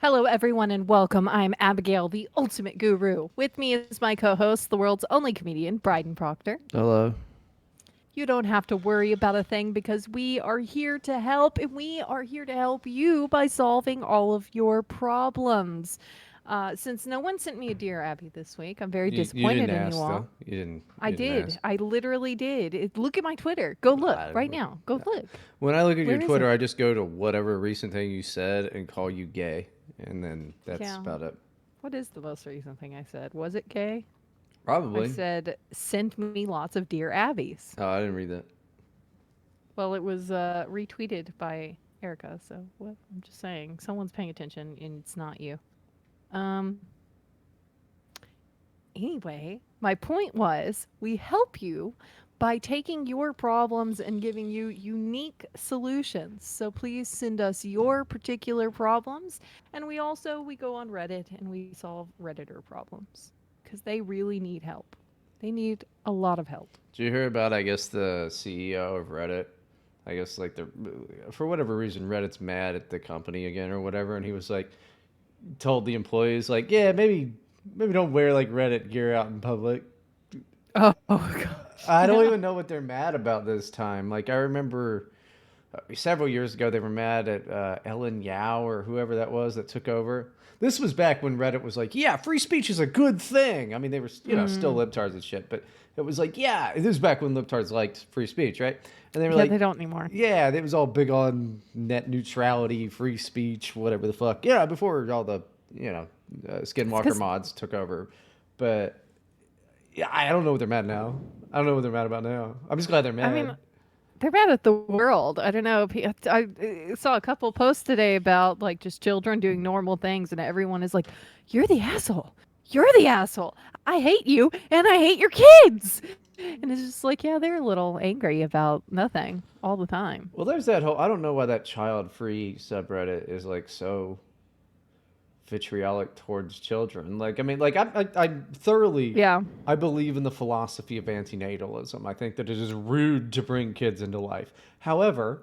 Hello, everyone, and welcome. I'm Abigail, the ultimate guru. With me is my co host, the world's only comedian, Bryden Proctor. Hello. You don't have to worry about a thing because we are here to help, and we are here to help you by solving all of your problems. Since no one sent me a Dear Abby this week, I'm very You didn't disappointed in you ask all. though. You didn't I you didn't did. ask. I literally did. Look at my Twitter. Go look I, right now. Go look. when I look at your Where is Twitter, it? I just go to whatever recent thing you said and call you gay, and then that's Yeah. about it. What is the most recent thing I said? Was it gay? I Probably. said, send me lots of Dear Abbies. Oh, I didn't read that. Well, it was retweeted by Erica, so what? I'm just saying, someone's paying attention, and it's not you. Um. Anyway, my point was, we help you by taking your problems and giving you unique solutions. So please send us your particular problems, and we go on Reddit and we solve Redditor problems because they really need help. They need a lot of help. Did you hear about? I guess the CEO of Reddit. I guess like the for whatever reason Reddit's mad at the company again or whatever, and he was like told the employees like, yeah, maybe don't wear like Reddit gear out in public. Oh, gosh, I don't yeah. even know what they're mad about this time. Like I remember several years ago they were mad at Ellen Yao or whoever that was that took over. This was back when Reddit was like, yeah, free speech is a good thing. I mean, they were still Mm. libtards and shit, but it was like, yeah, this was back when libtards liked free speech, right? And they were Yeah, they like, don't anymore. yeah, it was all big on net neutrality, free speech, whatever the fuck. Yeah, before all the you know It's Skinwalker because, mods took over, but yeah, I don't know what they're mad now. I don't know what they're mad about now. I'm just glad they're I mean, mad. they're mad at the world. I don't know. I saw a couple posts today about like just children doing normal things, and everyone is like, "You're the asshole. You're the asshole. I hate you, and I hate your kids." And it's just like, yeah, they're a little angry about nothing all the time. Well, there's that whole. I don't know why that child-free subreddit is like so vitriolic towards children. Like, I mean, like I thoroughly, Yeah. I believe in the philosophy of antinatalism. I think that it is rude to bring kids into life. However,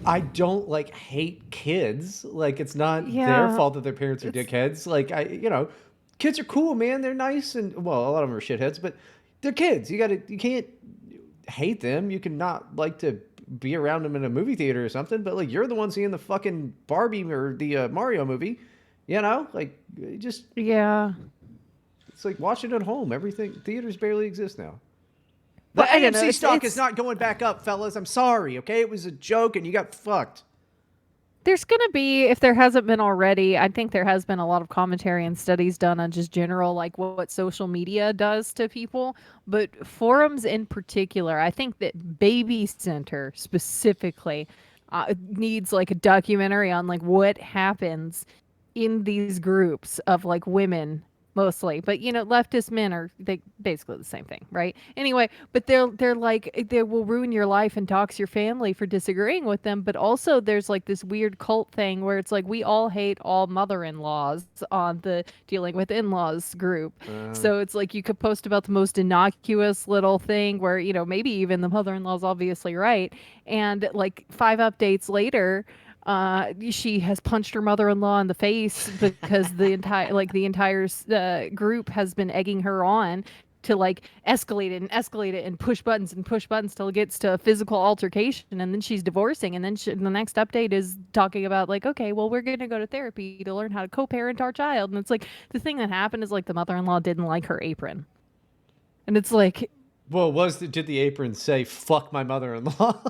I don't like hate kids. Like, it's not their Yeah. fault that their parents are It's dickheads. Like, kids are cool, man. They're nice, and well, a lot of them are shitheads, but they're kids. You can't hate them. You can not like to be around them in a movie theater or something, but like you're the one seeing the fucking Barbie or the Mario movie, like just yeah. it's like watching at home. Everything theaters barely exist now. The But I don't know. AMC It's stock is it's not going back up, fellas. I'm sorry. Okay, it was a joke, and you got fucked. There's going to be, if there hasn't been already, I think there has been a lot of commentary and studies done on just general, like what social media does to people. But forums in particular, I think that Baby Center specifically needs like a documentary on like what happens in these groups of like women mostly, but leftist men are they basically the same thing, right? Anyway, but they're like they will ruin your life and dox your family for disagreeing with them. But also there's like this weird cult thing where it's like we all hate all mother-in-laws on the dealing with in-laws group. Uh, So it's like you could post about the most innocuous little thing where maybe even the mother-in-law's obviously right, and like 5 updates later she has punched her mother-in-law in the face because the entire group has been egging her on to like escalate it and push buttons till it gets to a physical altercation, and then she's divorcing, and then the next update is talking about like, okay, well, we're gonna go to therapy to learn how to co-parent our child. And it's like the thing that happened is like the mother-in-law didn't like her apron, and it's like, well, did the apron say "fuck my mother-in-law"?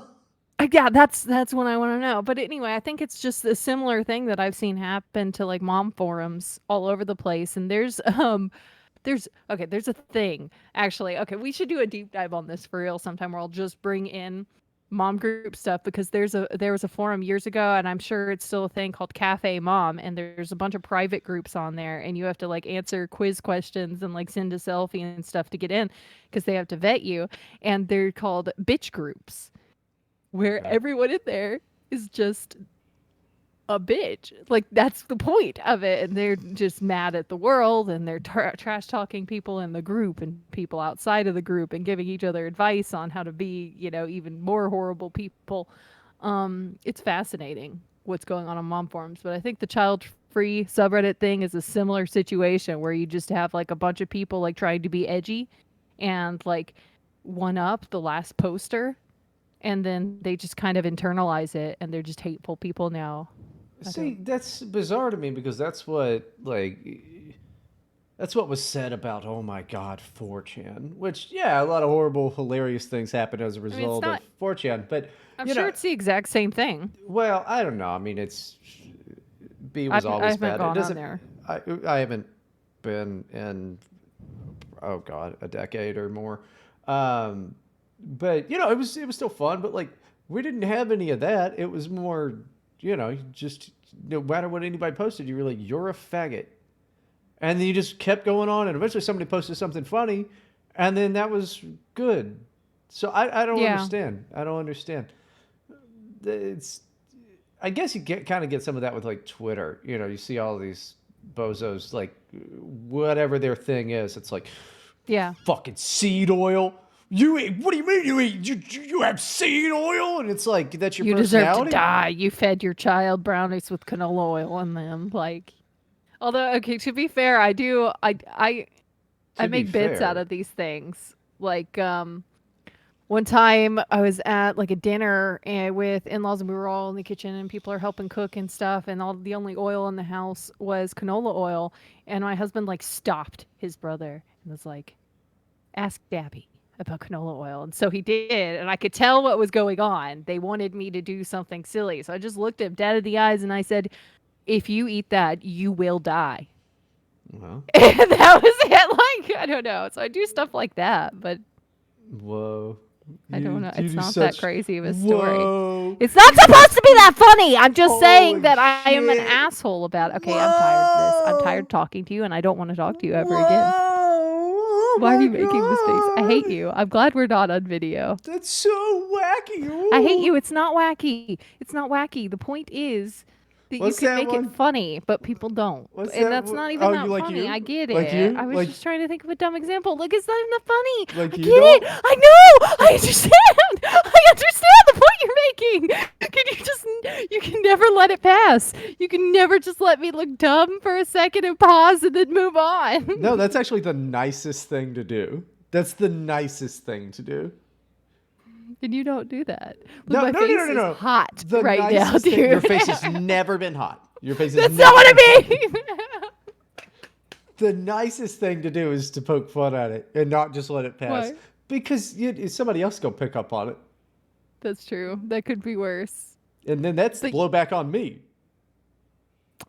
yeah, that's what I want to know. But anyway, I think it's just a similar thing that I've seen happen to like mom forums all over the place. And there's a thing actually. Okay, we should do a deep dive on this for real sometime where I'll just bring in mom group stuff because there was a forum years ago, and I'm sure it's still a thing called Cafe Mom, and there's a bunch of private groups on there, and you have to like answer quiz questions and like send a selfie and stuff to get in because they have to vet you, and they're called bitch groups where Okay. everyone in there is just a bitch. Like that's the point of it, and they're just mad at the world, and they're trash talking people in the group and people outside of the group, and giving each other advice on how to be, even more horrible people. It's fascinating what's going on mom forums, but I think the child free subreddit thing is a similar situation where you just have like a bunch of people like trying to be edgy and like one up the last poster, and then they just kind of internalize it and they're just hateful people now. I See, don't. that's bizarre to me because that's what was said about, oh my god, 4chan. Which, yeah, a lot of horrible, hilarious things happen as a I mean, it's result of not. 4chan. But, I'm you sure know, it's the exact same thing. well, I don't know. I mean, B was I always haven't bad. It gone on doesn't. there. I haven't been in, oh god, a decade or more. Um, but it was still fun. But like, we didn't have any of that. It was more, just no matter what anybody posted, you were like, you're a faggot, and then you just kept going on, and eventually somebody posted something funny, and then that was good. So I don't Yeah. understand. I don't understand. It's I guess you kind of get some of that with like Twitter. You see all these bozos like whatever their thing is. It's like Yeah. fucking seed oil. You eat? What do you mean you eat? You have seed oil, and it's like that's your You deserve to personality. die. You fed your child brownies with canola oil in them. Like, although, okay, to be fair, I do. I To be make bits out fair, of these things. Like, one time I was at like a dinner with in-laws and we were all in the kitchen and people are helping cook and stuff and all the only oil in the house was canola oil and my husband like stopped his brother and was like, "Ask Dabby about canola oil." And so he did, and I could tell what was going on. They wanted me to do something silly. So I just looked him dead in the eyes and I said, "If you eat that, you will die." well, And that was it. Like, I don't know. So I do stuff like that, but whoa, I don't you know. you It's do not that such crazy of a story. whoa, It's not you do supposed to be that funny. I'm just saying holy that I am an shit, asshole about it. Okay, I'm tired of this. I'm tired whoa, of talking to you and I don't want to talk to you ever again. whoa, oh Why are you making this face? I hate my god, you. I'm glad we're not on video. that's so wacky. I hate you. Ooh. It's not wacky. It's not wacky. The point is that you What's can that make it one? funny, but people don't. What's And that? that's not even Oh, you that like funny. I you? get Like it. I you? was Like just trying to think of a dumb example. Like, it's not even that funny. I like you get it. don't? I know. I understand. I understand the point you're making. Can you just, you can never let it pass. You can never just let me look dumb for a second and pause and then move No, on. that's actually the nicest thing to do. That's the nicest thing to do. And you don't do that. Look, No, my no, no, no, face no, is no. hot The right now, nicest thing. Your dude. face has never been hot. Your face has That's not never what been hot. I mean. The nicest thing to do is to poke fun at it and not just let it pass. Why? Because somebody else gonna pick up on it, That's true. That could be worse. and then that's But blowback on me.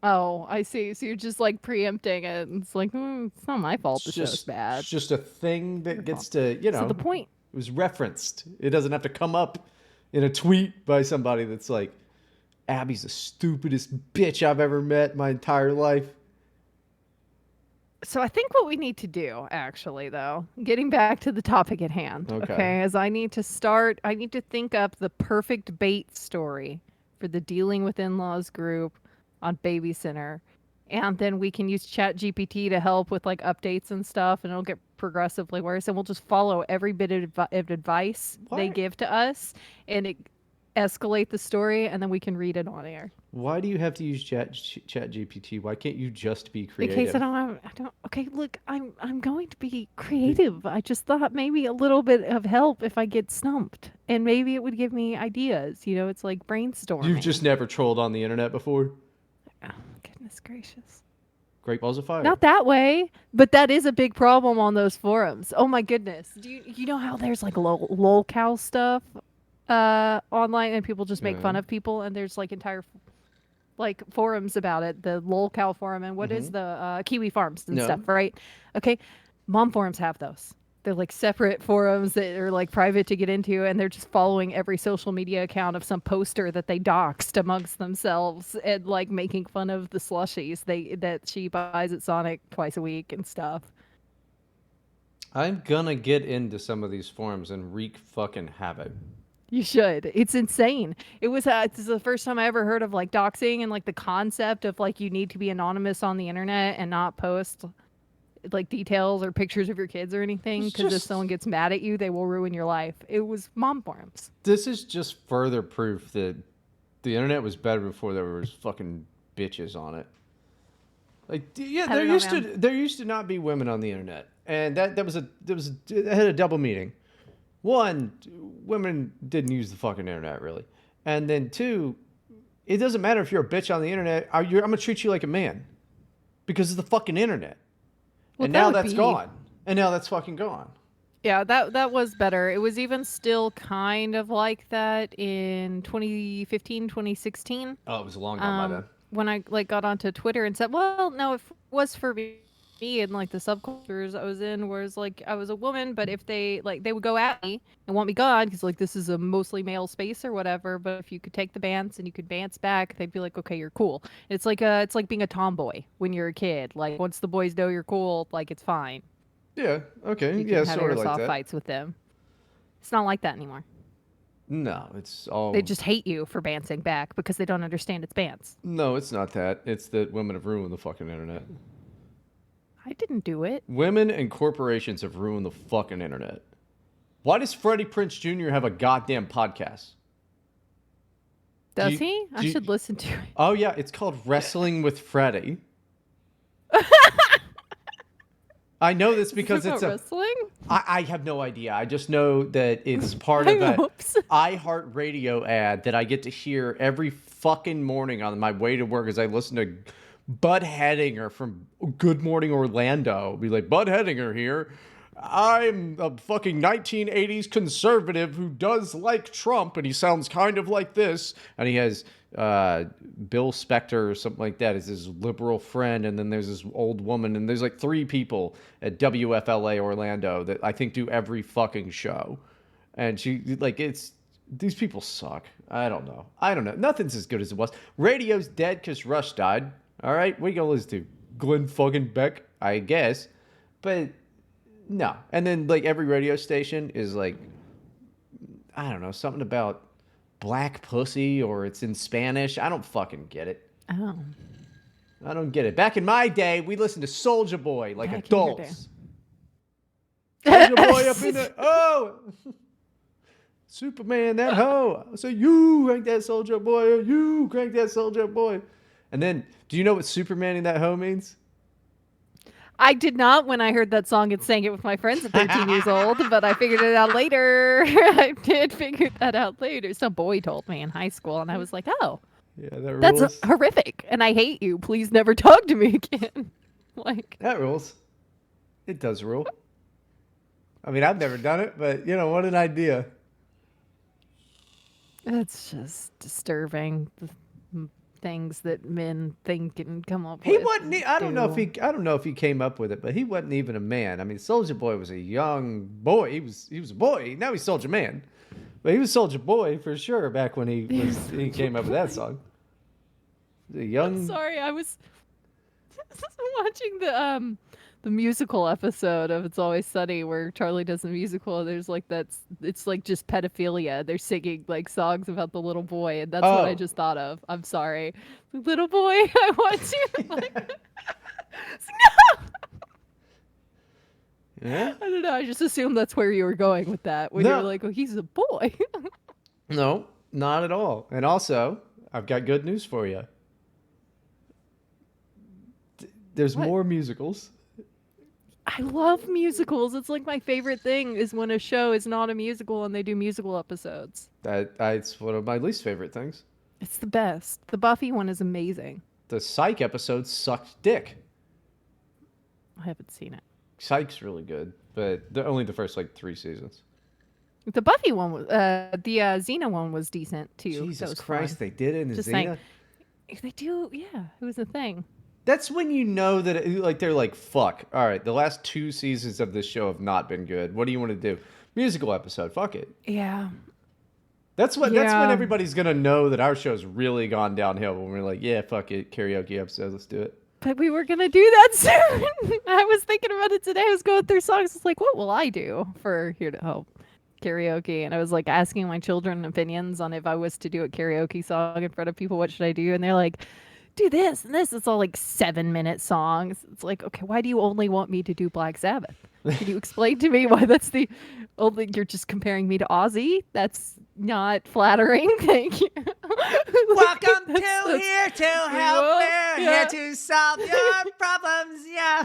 oh, I see. So you're just like preempting it. And it's like, it's not my fault. The show's It's bad. just a thing that Your gets fault. to So the point. it was referenced. It doesn't have to come up in a tweet by somebody that's like, Abby's the stupidest bitch I've ever met in my entire life. So I think what we need to do, actually, though, getting back to the topic at hand, Okay. okay, is I need to start. I need to think up the perfect bait story for the dealing with in-laws group on Babysitter. And then we can use Chat GPT to help with like updates and stuff, and it'll get progressively worse. And we'll just follow every bit of advice they Why? give to us, and it escalate the story, and then we can read it on air. Why do you have to use Chat GPT? Why can't you just be In case I creative? don't have, I don't. Okay, look, I'm going to be You, creative. I just thought maybe a little bit of help if I get stumped, and maybe it would give me ideas. You know, it's like you've brainstorming. just never trolled on the internet before. Oh, goodness gracious. Great balls of fire. Not that way, but that is a big problem on those forums. Oh my goodness. Do you know how there's like lol cow stuff online and people just make Yeah. fun of people and there's like entire like forums about it, the lol cow forum and what Mm-hmm. is the kiwi farms and No. stuff, right? Okay. Mom forums have those. They're like separate forums that are like private to get into, and they're just following every social media account of some poster that they doxed amongst themselves and like making fun of the slushies that she buys at Sonic twice a week and stuff. I'm gonna get into some of these forums and wreak fucking havoc. You should. It's insane. It's the first time I ever heard of like doxing and like the concept of like you need to be anonymous on the internet and not post like details or pictures of your kids or anything It's because if just someone gets mad at you, they will ruin your life. It was mom forums. this is just further proof that the internet was better before there was fucking bitches on it. Like, yeah, I don't know, man. there used to not be women on the internet, and that had a double meaning. One, women didn't use the fucking internet really, and then two, it doesn't matter if you're a bitch on the internet. I'm gonna treat you like a man because of the fucking internet. Well, And that now would that's be. gone. And now that's fucking gone. Yeah, that was better. It was even still kind of like that in 2015, 2016. Oh, it was long gone by then. When I like got onto Twitter and said, "Well, no, it was for me and like the subcultures I was in, whereas like I was a woman, but if they would go at me and want me gone because like this is a mostly male space or whatever, but if you could take the bants and you could bants back, they'd be like, okay, you're cool. It's like being a tomboy when you're a kid. Like once the boys know you're cool, like it's fine. Yeah. Okay. You can Yeah. have Sort of like airsoft that. fights with them. It's not like that anymore. No, it's They all. just hate you for bantsing back because they don't understand it's bants. No, it's not that. It's that women have ruined the fucking internet. I didn't do it. Women and corporations have ruined the fucking internet. Why does Freddie Prince Jr. have a goddamn podcast? Does he? I Do you, should listen to it. oh yeah, it's called Wrestling with Freddie. I know this because Is it it's about a. wrestling? I have no idea. I just know that it's part I of a hope so. iHeartRadio ad that I get to hear every fucking morning on my way to work as I listen to Bud Hedinger from Good Morning Orlando. Be like, Bud Hedinger here. I'm a fucking 1980s conservative who does like Trump, and he sounds kind of like this. And he has Bill Spector or something like that as his liberal friend, and then there's this old woman, and there's like three people at WFLA Orlando that I think do every fucking show. And she like it's these people suck. I don't know. Nothing's as good as it was. Radio's dead because Rush died. All right, we gonna listen to Glenn fucking Beck, I guess, but no. And then like every radio station is like, I don't know, something about black pussy or it's in Spanish. I don't fucking get it. Oh, I don't get it. Back in my day, we listened to Soldier Boy like back in your day. adults. Soldier Boy up in the Superman, that hoe. I say you crank that Soldier Boy, you crank that Soldier Boy. And then, do you know what Superman that hoe means? I did not when I heard that song and sang it with my friends at 13 years old, but I figured it out later. I did figure that out later. Some boy told me in high school, and I was like, oh, Yeah, that that's rules. horrific, and I hate you. Please never talk to me again. Like, That rules. It does rule. I mean, I've never done it, but you know, what an idea. it's just disturbing. Things that men think and come up He with. wasn't. And I don't know if do. he. I don't know if he came up with it, but he wasn't even a man. I mean, Soldier Boy was a young boy. He was a boy. Now he's Soldier Man, but he was Soldier Boy for sure back when he came up with that song. The young. Sorry, I was watching the musical episode of It's Always Sunny where Charlie does the musical. There's like it's like just pedophilia. They're singing like songs about the little boy, and that's what I Oh, just thought of. I'm sorry, little boy, I want you. Like, no, yeah. I don't know. I just assumed that's where you were going with that when you were No, like, "Oh, he's a boy." no, not at all. And also, I've got good news for you. There's What? more musicals. I love musicals. It's like my favorite thing is when a show is not a musical and they do musical episodes. It's one of my least favorite things. It's the best. The Buffy one is amazing. The Psych episode sucked dick. I haven't seen it. Psych's really good, but only the first like 3 seasons. The Buffy one was, the Xena one was decent too. That Jesus was Christ, fun. they did it in Just Xena. saying, they do. Yeah, it was a thing. That's when you know that like they're like, fuck. All right, the last 2 seasons of this show have not been good. What do you want to do? Musical episode. Fuck it. Yeah, That's when yeah. everybody's gonna know that our show's really gone downhill. When we're like, yeah, fuck it, karaoke episode, let's do it. But we were gonna do that soon. I was thinking about it today. I was going through songs. It's like, what will I do for Here to Help karaoke? And I was like asking my children opinions on if I was to do a karaoke song in front of people, what should I do? And they're like, do this and this. It's all like 7-minute songs. It's like, okay, why do you only want me to do Black Sabbath? Can you explain to me why that's the only, you're just comparing me to Ozzy? That's not flattering. Thank you. Welcome to That's here to help. well, We're here yeah. to solve your problems. Yeah.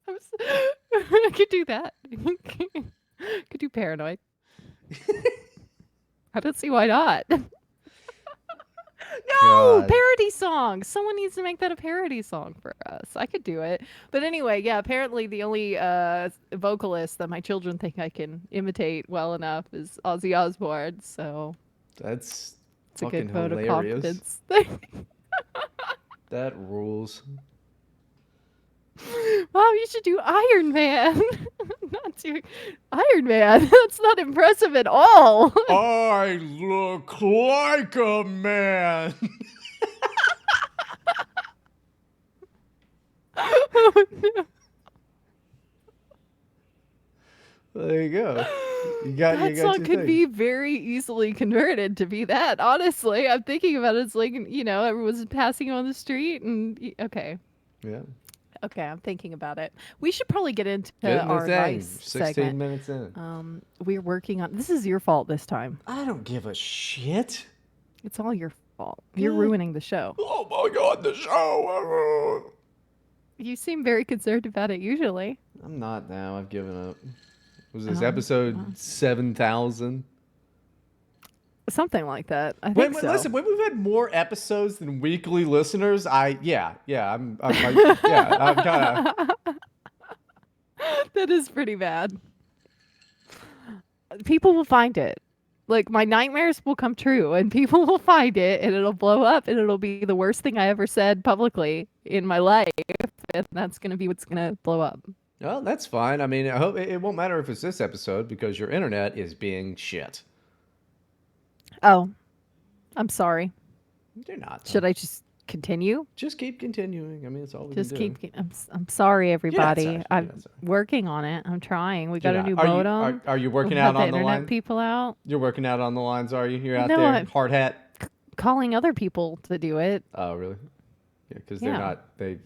I could do that. Could do paranoid. I don't see why not. No, God. parody songs. Someone needs to make that a parody song for us. I could do it. But anyway, yeah, apparently the only vocalist that my children think I can imitate well enough is Ozzy Osbourne. So That's it's a fucking good vote of hilarious. confidence. That rules. Mom, you should do Iron Man. Not do Iron Man. That's not impressive at all. I look like a man. Oh, no. There you go. You got That your song could thing. be very easily converted to be that. Honestly, I'm thinking about it. It's like, everyone's passing on the street, and okay, Yeah. okay, I'm thinking about it. We should probably get into Get in the our thing. advice 16 segment. minutes in. We're working on. This is your fault this time. I don't give a shit. It's all your fault. You're God. ruining the show. Oh my god, the show. You seem very concerned about it usually. I'm not now. I've given up. Was this Oh, episode 7,000? something like that. I think so. Listen, when we've had more episodes than weekly listeners, I'm like, yeah, I'm kind of. That is pretty bad. People will find it. Like my nightmares will come true and people will find it and it'll blow up and it'll be the worst thing I ever said publicly in my life. And that's going to be what's going to blow up. Well, that's fine. I mean, I hope it won't matter if it's this episode because your internet is being shit. Oh, I'm sorry. You're not. Should I just continue? Just keep continuing. I mean, it's all we Just can do. keep. I'm sorry, everybody. sorry. You're I'm not sorry. working on it. I'm trying. We got You're a new not. modem. Are you working We'll out have the on the internet line? people out. You're working out on the lines, are you? You're out No, there, I'm hard hat. calling other people to do it. Oh, really? Yeah, because Yeah. they've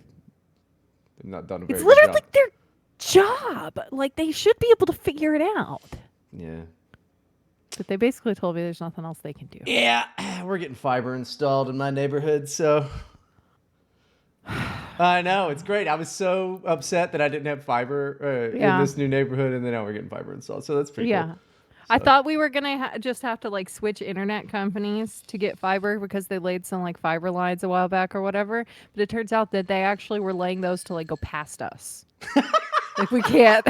not done a very It's good literally job. their job. Like they should be able to figure it out. Yeah. But they basically told me there's nothing else they can do. Yeah, we're getting fiber installed in my neighborhood, so I know it's great. I was so upset that I didn't have fiber in Yeah. this new neighborhood, and then now we're getting fiber installed. So that's pretty Yeah. cool. I So- thought we were gonna just have to like switch internet companies to get fiber because they laid some like fiber lines a while back or whatever. But it turns out that they actually were laying those to like go past us. Like we can't.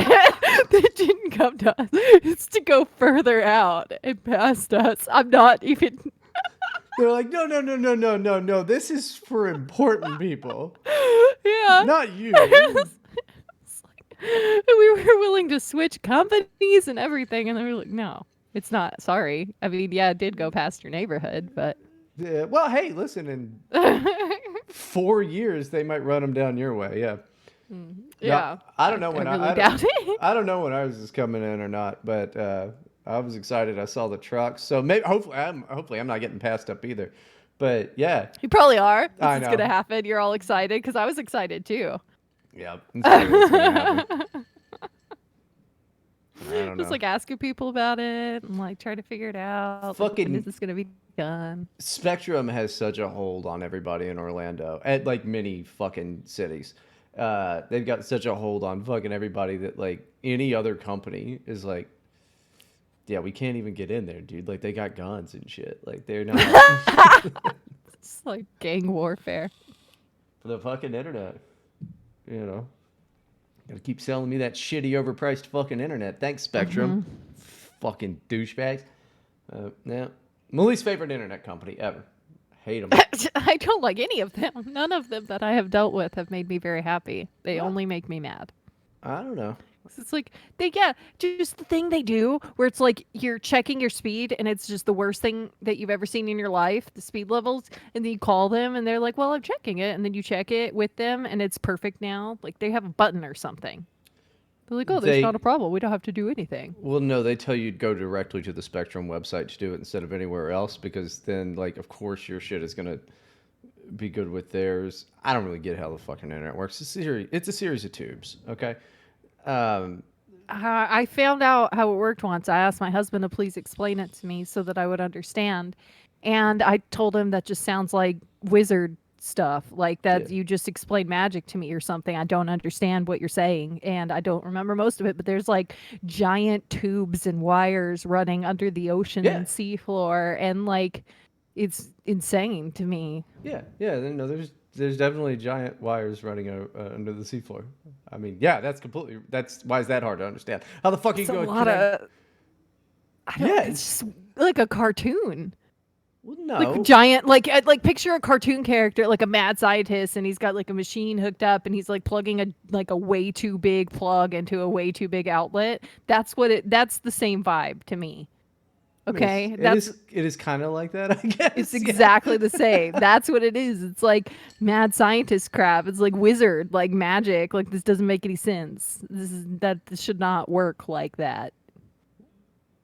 They didn't come to us. It's to go further out and past us. I'm not even. They're like, no. This is for important people, Yeah. not you. It's like, we were willing to switch companies and everything, and they were like, "No, it's not. Sorry. I mean, yeah, it did go past your neighborhood, but." Yeah, well, hey, listen, in 4 years they might run them down your way. Yeah. Yeah. I don't know when I really doubt it. I don't know when ours is coming in or not, but I was excited. I saw the trucks, so maybe hopefully I'm not getting passed up either. But yeah, You probably are. This I is know. gonna happen. You're all excited because I was excited too. yeah, that's probably what's gonna happen. I don't Just know. like asking people about it and like trying to figure it out. Like, Fucking- when is this gonna be done? Spectrum has such a hold on everybody in Orlando, at like many fucking cities. They've got such a hold on fucking everybody that like any other company is like, yeah, we can't even get in there, dude. Like they got guns and shit. Like they're not It's like gang warfare. for the fucking internet. You know, gotta keep selling me that shitty, overpriced fucking internet. Thanks, Spectrum. Fucking douchebags. Yeah, my least favorite internet company ever. Hate them. I don't like any of them. None of them that I have dealt with have made me very happy. They only make me mad. I don't know. It's like just the thing they do where it's like you're checking your speed and it's just the worst thing that you've ever seen in your life, the speed levels, and then you call them and they're like, "Well, I'm checking it," and then you check it with them and it's perfect now. Like they have a button or something. They're like, "Oh, there's They- not a problem. We don't have to do anything." Well, no, they tell you to go directly to the Spectrum website to do it instead of anywhere else because then, like, of course, your shit is gonna be good with theirs. I don't really get how the fucking internet works. It's a series of tubes, okay? I found out how it worked once. I asked my husband to please explain it to me so that I would understand. And I told him that just sounds like wizard stuff, like Yeah. that you just explained magic to me or something. I don't understand what you're saying, and I don't remember most of it, but there's like giant tubes and wires running under the Yeah. ocean seafloor, and like it's insane to me. Yeah. Yeah. No, there's definitely giant wires running under the seafloor. I mean, yeah, that's why is that hard to understand? How the fuck are you It's a going to lot connect? of I don't. Yeah. It's just like a cartoon. Well, Like no. giant, like picture a cartoon character, like a mad scientist, and he's got like a machine hooked up, and he's like plugging a way too big plug into a way too big outlet. That's what it. That's the same vibe to me. I mean, Okay, that's it is kind of like that, I it's guess. Yeah. exactly the same. That's what it is. It's like mad scientist crap. It's like wizard, like magic. Like this doesn't make any sense. This should not work like that.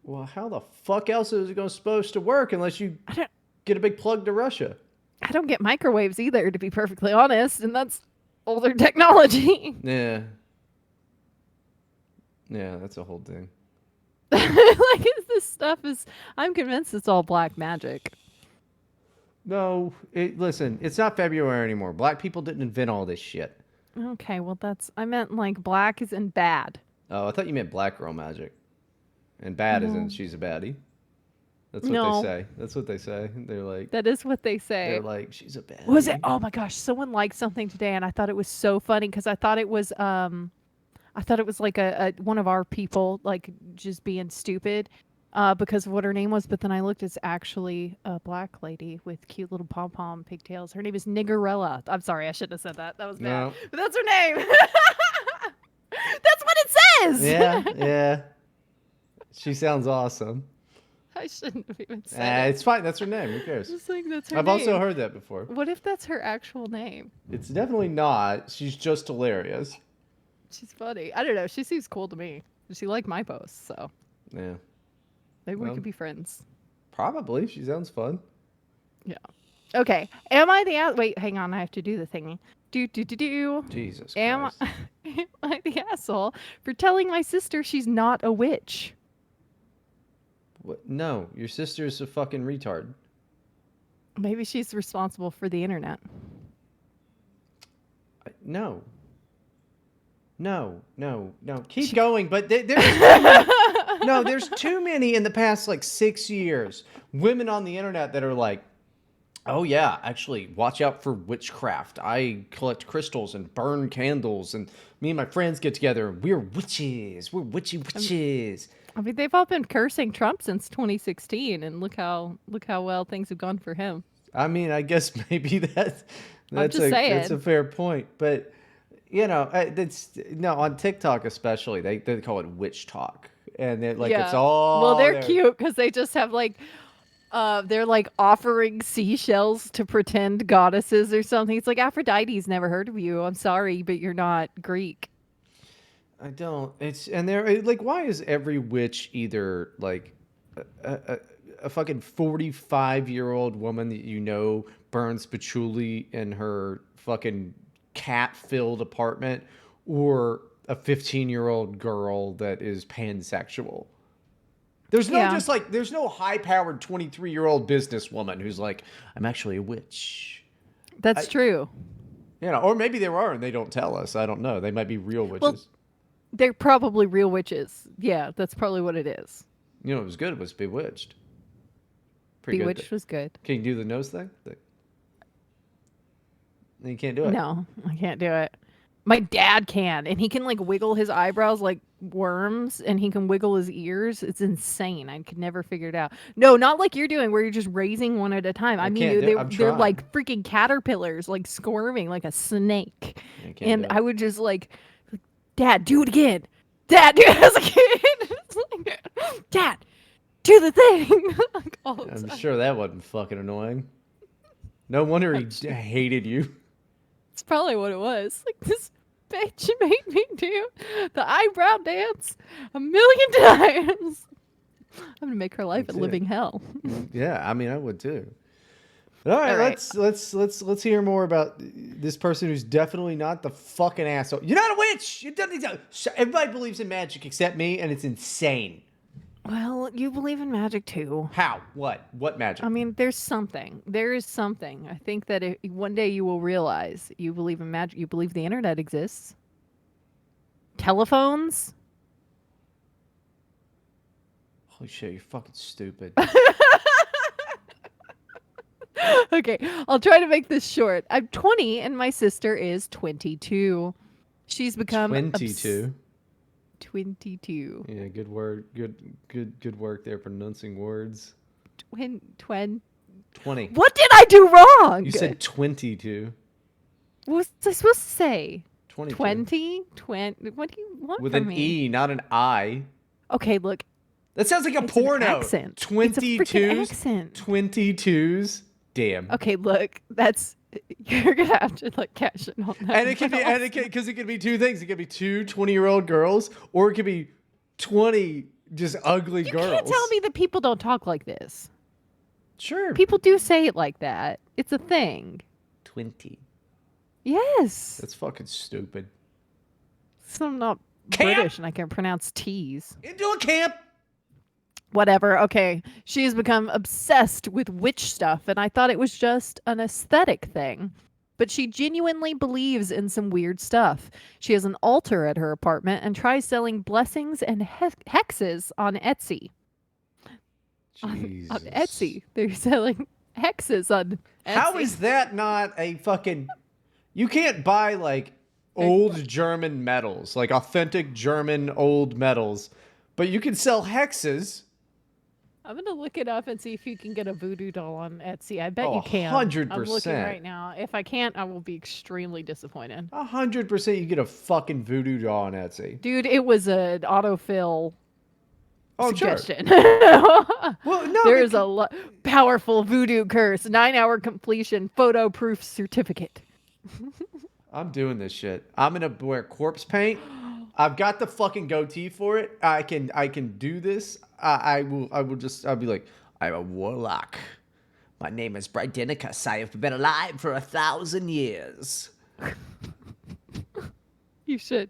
Well, how the fuck else is it going supposed to work unless you I don't. get a big plug to Russia? I don't get microwaves either, to be perfectly honest, and that's older technology. Yeah. Yeah, that's a whole thing. Like this stuff is. I'm convinced it's all black magic. No, listen, it's not February anymore. Black people didn't invent all this shit. Okay, well that's. I meant like black is in bad. Oh, I thought you meant black girl magic. And bad isn't No, she's a baddie. That's what they no, say. That's what they say. that is what they They're say. like she's a Was it? baddie. Oh my gosh, someone liked something today, and I thought it was so funny because I thought it was like a one of our people like just being stupid. Because of what her name was, but then I looked, it's actually a black lady with cute little pom pom pigtails. Her name is Niggerella. I'm sorry, I shouldn't have said that. That was bad. No. But that's her name. That's what it Yeah, says. yeah. She sounds awesome. I shouldn't have even said it. It's fine. That's her name. Who cares? Just like that's her I've name. also heard that before. What if that's her actual name? It's definitely not. She's just hilarious. She's funny. I don't know. She seems cool to me. She liked my posts, so Yeah. maybe we Well, could be friends. probably. She sounds fun. Yeah. Okay. Am I the wait? Hang on. I have to do the thingy. Do do do do. Jesus Am Christ. I, am I the asshole for telling my sister she's not a witch? What? No, your sister's a fucking retard. Maybe she's responsible for the internet. No. No, no, no. Keep She, going, but there's too many. No, there's too many in the past like 6 years. Women on the internet that are like, oh yeah, actually, watch out for witchcraft. I collect crystals and burn candles, and me and my friends get together, and we're witches. We're witchy witches. I mean, they've all been cursing Trump since 2016, and look how well things have gone for him. I mean, I guess maybe I'm just that's a saying. fair point, but that's no on TikTok especially they call it witch talk, and it like it's Yeah. Well, all they're there. cute because they just have like they're like offering seashells to pretend goddesses or something. It's like Aphrodite's never heard of you. I'm sorry, but you're not Greek. I don't. It's and they're like, why is every witch either like a, a, a fucking 45-year-old woman that burns patchouli in her fucking cat-filled apartment, or a 15-year-old girl that is pansexual? Yeah, There's no high-powered 23-year-old businesswoman who's like, I'm actually a witch. that's I, true. or maybe there are and they don't tell us. I don't know. They might be real Well, witches. they're probably real witches. Yeah, that's probably what it is. It was good. It was Bewitched. Pretty good. Bewitched was good. Can you do the nose thing? You can't do it. No, I can't do it. My dad can, and he can like wiggle his eyebrows like worms, and he can wiggle his ears. It's insane. I could never figure it out. No, not like you're doing, where you're just raising one at a time. I I mean, can't do it. I'm they're trying. like freaking caterpillars, like squirming like a snake. I can't do And it. I would just like, Dad, do it again. Dad, do it as a kid. It's like, Dad, do the thing. Like all the I'm time. sure that wasn't fucking annoying. No wonder he I'm sure. hated you. It's probably what it was. Like this bitch made me do the eyebrow dance a million times. I'm gonna make her life a That's it. living hell. Yeah, I mean, I would too. All right, All right. let's hear more about this person who's definitely not the fucking asshole. You're not a witch. Everybody believes in magic except me, and it's insane. Well, you believe in magic too. How? What magic? I mean, there's something. There is something. I think that one day you will realize you believe in magic. You believe the internet exists. Telephones. Holy shit, you're fucking stupid. Okay, I'll try to make this short. I'm 20 and my sister is 22. She's become 22. 22. Yeah, good word. Good work there pronouncing words. Twen. 20. What did I do wrong? You said 22. What was I supposed to say? 22. 20? 20? What do you want With from an me? E, not an I. Okay, look. That sounds like a It's an porno. accent. It's a freaking 22s. accent. 22s. Damn. Okay, look. That's you're gonna have to like cash in on that. And it could be, because it could be two things. It could be two 20-year-old girls, or it could be 20 just ugly You girls. can't tell me that people don't talk like this. Sure. People do say it like that. It's a thing. 20. Yes. That's fucking stupid. So I'm not Camp! British and I can pronounce T's. Into a camp. Whatever. Okay. She has become obsessed with witch stuff, and I thought it was just an aesthetic thing. But she genuinely believes in some weird stuff. She has an altar at her apartment and tries selling blessings and hexes on Etsy. On Etsy. They're selling hexes on Etsy. How is that not a fucking... You can't buy, like, old German medals, like authentic German old medals, but you can sell hexes. I'm going to look it up and see if you can get a voodoo doll on Etsy. I bet Oh, you can. 100%. I'm looking right now. If I can't, I will be extremely disappointed. 100% you get a fucking voodoo doll on Etsy. Dude, it was an autofill suggestion. Sure. Well, no, There's a powerful voodoo curse, 9-hour completion, photo proof certificate. I'm doing this shit. I'm gonna wear corpse paint. I've got the fucking goatee for it. I can do this. I'll be like, I'm a warlock. My name is Brydenicus. I have been alive for 1,000 years. You should.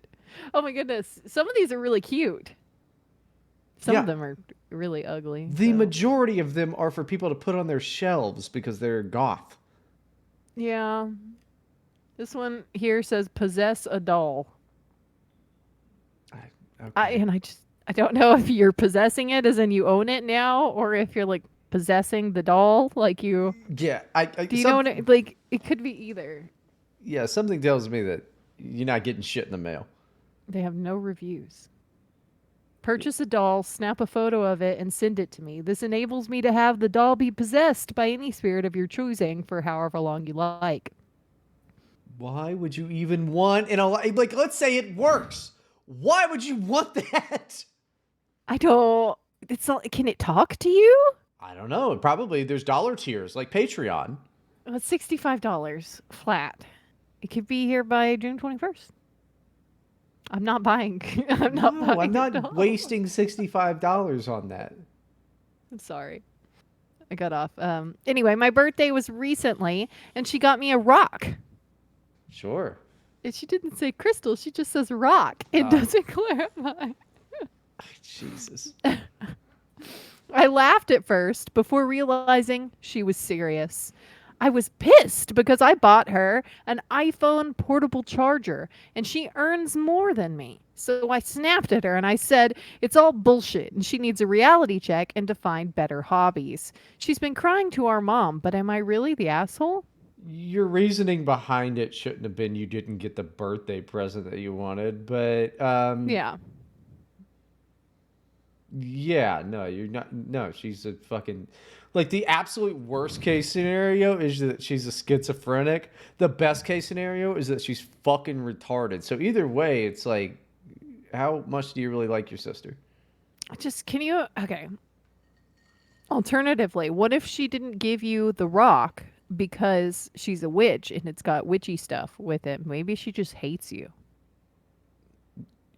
Oh my goodness. Some of these are really cute. Some of them are really ugly. The majority of them are for people to put on their shelves because they're goth. Yeah. This one here says possess a doll. Okay. I don't know if you're possessing it as in you own it now, or if you're like possessing the doll, like you. Yeah, Do you know what like? It could be either. Yeah, something tells me that you're not getting shit in the mail. They have no reviews. Purchase a doll, snap a photo of it, and send it to me. This enables me to have the doll be possessed by any spirit of your choosing for however long you like. Why would you even want like? Let's say it works. Why would you want that? I don't. It's not. Can it talk to you? I don't know. Probably there's dollar tiers like Patreon. Well, it's $65 flat. It could be here by June 21st. I'm not buying. I'm not wasting $65 on that. I'm sorry. I got off. Anyway, my birthday was recently, and she got me a rock. Sure. And she didn't say crystal. She just says rock. It doesn't clarify. Jesus. I laughed at first before realizing she was serious. I was pissed because I bought her an iPhone portable charger and she earns more than me. So I snapped at her and I said, it's all bullshit and she needs a reality check and to find better hobbies. She's been crying to our mom, but am I really the asshole? Your reasoning behind it shouldn't have been you didn't get the birthday present that you wanted, but Yeah. Yeah, no, you're not. No, she's a fucking. Like, the absolute worst case scenario is that she's a schizophrenic. The best case scenario is that she's fucking retarded. So either way, it's like, how much do you really like your sister? Okay. Alternatively, what if she didn't give you the rock because she's a witch and it's got witchy stuff with it? Maybe she just hates you.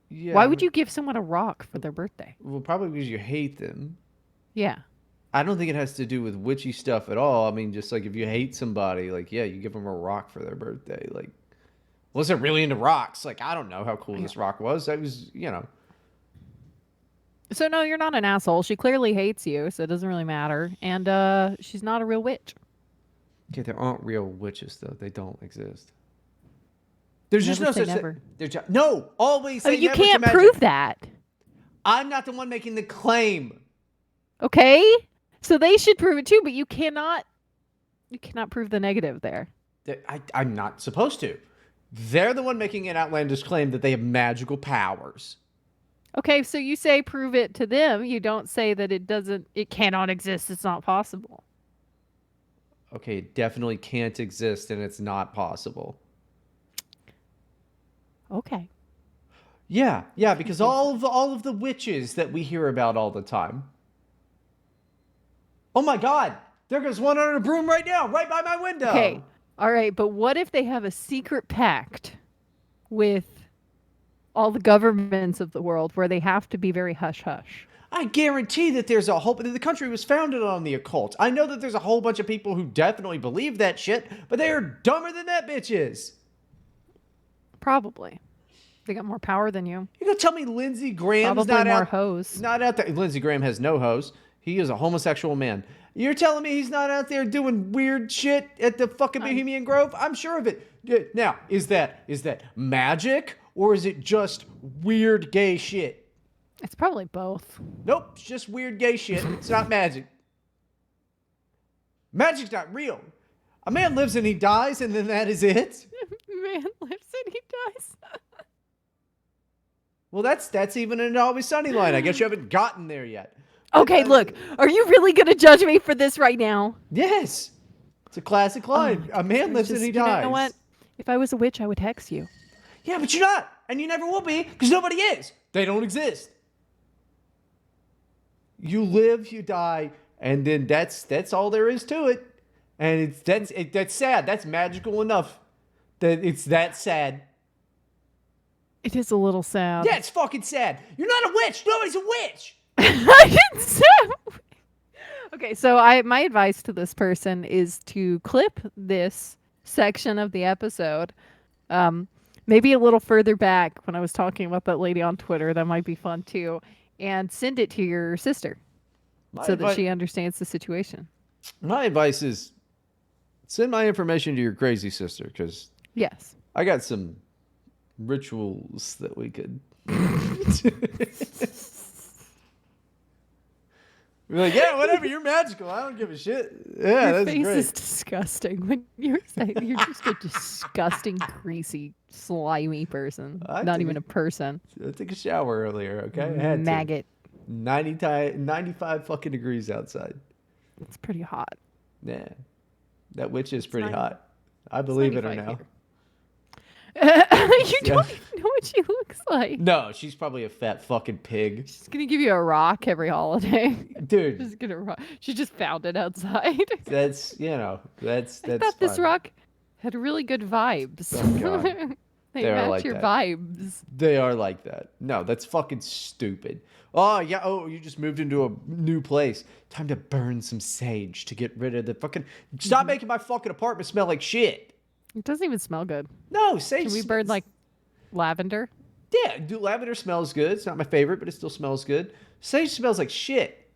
Yeah. Why would you give someone a rock for their birthday? Well, probably because you hate them. Yeah. I don't think it has to do with witchy stuff at all. I mean, just like if you hate somebody, like, yeah, you give them a rock for their birthday. Like, wasn't really into rocks. Like, I don't know how cool this rock was. That was, So no, you're not an asshole. She clearly hates you, so it doesn't really matter. And she's not a real witch. Okay, there aren't real witches though. They don't exist. There's just Never no say such thing. never. No. Always I say mean, you never to can't magic. prove that. I'm not the one making the claim. Okay? So they should prove it too, but you cannot prove the negative there. I'm not supposed to. They're the one making an outlandish claim that they have magical powers. Okay, so you say prove it to them. You don't say that it cannot exist. It's not possible. Okay, it definitely can't exist and it's not possible. Okay. Yeah, You because say so. all of the witches that we hear about all the time. Oh my God, there goes one under a broom right now, right by my Okay. window. All right, but what if they have a secret pact with all the governments of the world where they have to be very hush hush? I guarantee that there's a whole. The country was founded on the occult. I know that there's a whole bunch of people who definitely believe that shit, but they are dumber than that bitch is. Probably. They got more power than you. You gonna tell me Lindsey Graham's Probably not more out? hoes. Not out there. Lindsey Graham has no hose. He is a homosexual man. You're telling me he's not out there doing weird shit at the fucking Um, Bohemian Grove? I'm sure of it. Now, is that magic or is it just weird gay shit? it's probably both. Nope, it's just weird gay shit. It's not magic. Magic's not real. A man lives and he dies, and then that is it. Man lives and he dies. Well, that's even an Always Sunny line. I guess you haven't gotten there yet. Okay, look. Are you really going to judge me for this right now? Yes, it's a classic line. A man lives and he dies. You know what? If I was a witch, I would text you. Yeah, but you're not, and you never will be, because nobody is. They don't exist. You live, you die, and then that's all there is to it. And that's sad. That's magical enough that it's that sad. It is a little sad. Yeah, it's fucking sad. You're not a witch. Nobody's a witch. I didn't say. Okay, so my advice to this person is to clip this section of the episode, um, maybe a little further back when I was talking about that lady on Twitter. That might be fun too, and send it to your sister My so that advice, she understands the situation. my advice is send my information to your crazy sister because Yes. I got some rituals that we could. We're like, yeah, whatever. You're magical. I don't give a shit. Yeah, Your that's face great. is disgusting when you're saying you're just a disgusting, greasy, slimy person. Not even a person. I took a shower earlier. Okay, I had Maggot. to. 95 fucking degrees outside. It's pretty hot. Yeah, that witch is pretty 90 hot. I believe in her 95 now. here. You don't even know what she looks like. No, she's probably a fat fucking pig, She's gonna give you a rock every holiday. dude. She's gonna rock. She just found it outside. That's I thought this fine. rock had really good vibes. Oh, God. They They are match like your that. vibes. They are like that. No, that's fucking stupid. Oh yeah. Oh, you just moved into a new place. Time to burn some sage to get rid of the fucking. Stop making my fucking apartment smell like shit. It doesn't even smell good. No, sage. Can we burn like lavender? Yeah, lavender smells good. It's not my favorite, but it still smells good. Sage smells like shit.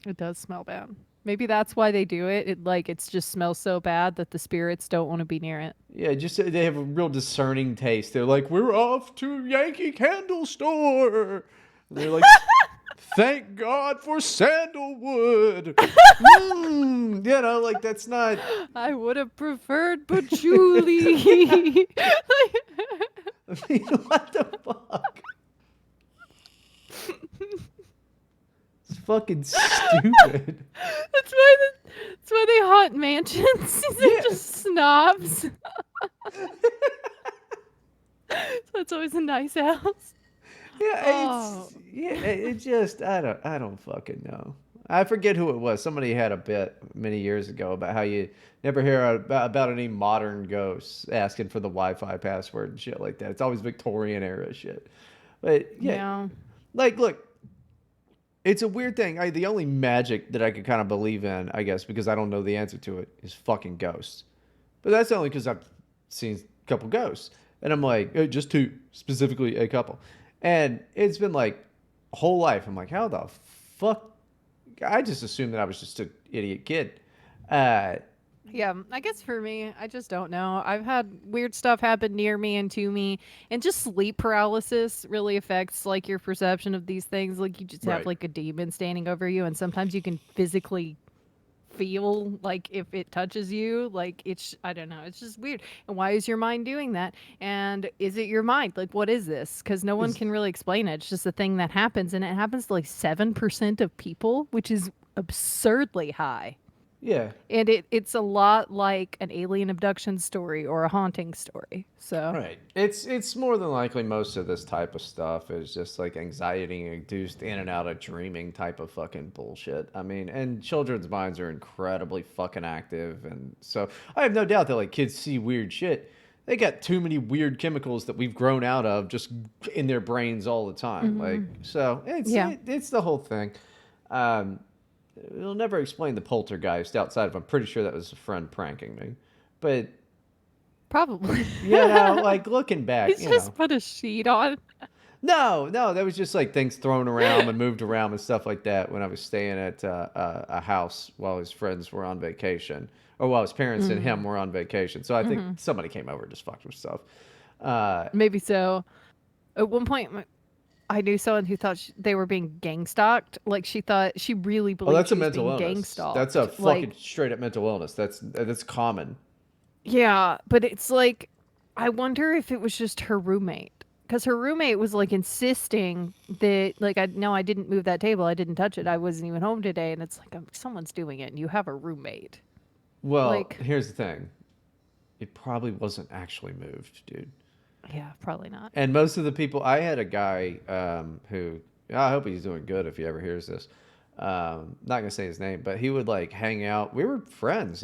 It does smell bad. Maybe that's why they do it. It's just smells so bad that the spirits don't want to be near it. Yeah, just they have a real discerning taste. They're like, we're off to Yankee Candle Store. And they're like, thank God for sandalwood. Like that's not. I would have preferred patchouli. I mean, what the fuck? It's fucking stupid. That's why they haunt mansions. They're Yeah. just snobs. So it's always a nice house. Yeah, Oh. it just I don't fucking know. I forget who it was. Somebody had a bit many years ago about how you never hear about any modern ghosts asking for the Wi-Fi password and shit like that. It's always Victorian era shit. But yeah, like look, it's a weird thing. The only magic that I could kind of believe in, I guess, because I don't know the answer to it, is fucking ghosts. But that's only because I've seen a couple ghosts, and I'm like, just two, specifically a couple, and it's been like whole life. I'm like, how the fuck? I just assumed that I was just an idiot kid. Uh, Yeah, I guess for me, I just don't know. I've had weird stuff happen near me and to me, and just sleep paralysis really affects like your perception of these things. Like you just have right. like a demon standing over you, and sometimes you can physically feel like if it touches you, like it's I don't know, it's just weird. And why is your mind doing that? And is it your mind? Like what is this? Because no one Is can really explain it. It's just a thing that happens, and it happens to like 7% of people, which is absurdly high. yeah. And it's a lot like an alien abduction story or a haunting story. So, Right. It's more than likely most of this type of stuff is just like anxiety induced in and out of dreaming type of fucking bullshit. I mean, and children's minds are incredibly fucking active, and so I have no doubt that like kids see weird shit. They got too many weird chemicals that we've grown out of just in their brains all the time. Like so, yeah, it's the whole thing. Um, it'll never explain the poltergeist outside of I'm pretty sure that was a friend pranking me, but probably. like looking back, He's just put a sheet on. no, that was just like things thrown around and moved around and stuff like that when I was staying at a house while his friends were on vacation, or while his parents and him were on vacation. So I think somebody came over and just fucked with stuff. Uh, Maybe so. At one point, I knew someone who thought they were being gang stalked. Like she thought she really oh, believed that's a she was mental being gang illness. That's a stalked. fucking Like, straight up mental illness. That's common. yeah, but it's like, I wonder if it was just her roommate. Because her roommate was like insisting that, like, I no, I didn't move that table. I didn't touch it. I wasn't even home today. And it's like, someone's doing it and you have a roommate. Well, Like, here's the thing. It probably wasn't actually moved, dude. yeah, probably not. And most of the people, I had a guy who, I hope he's doing good if he ever hears this. Not gonna say his name, but he would like hang out. We were friends,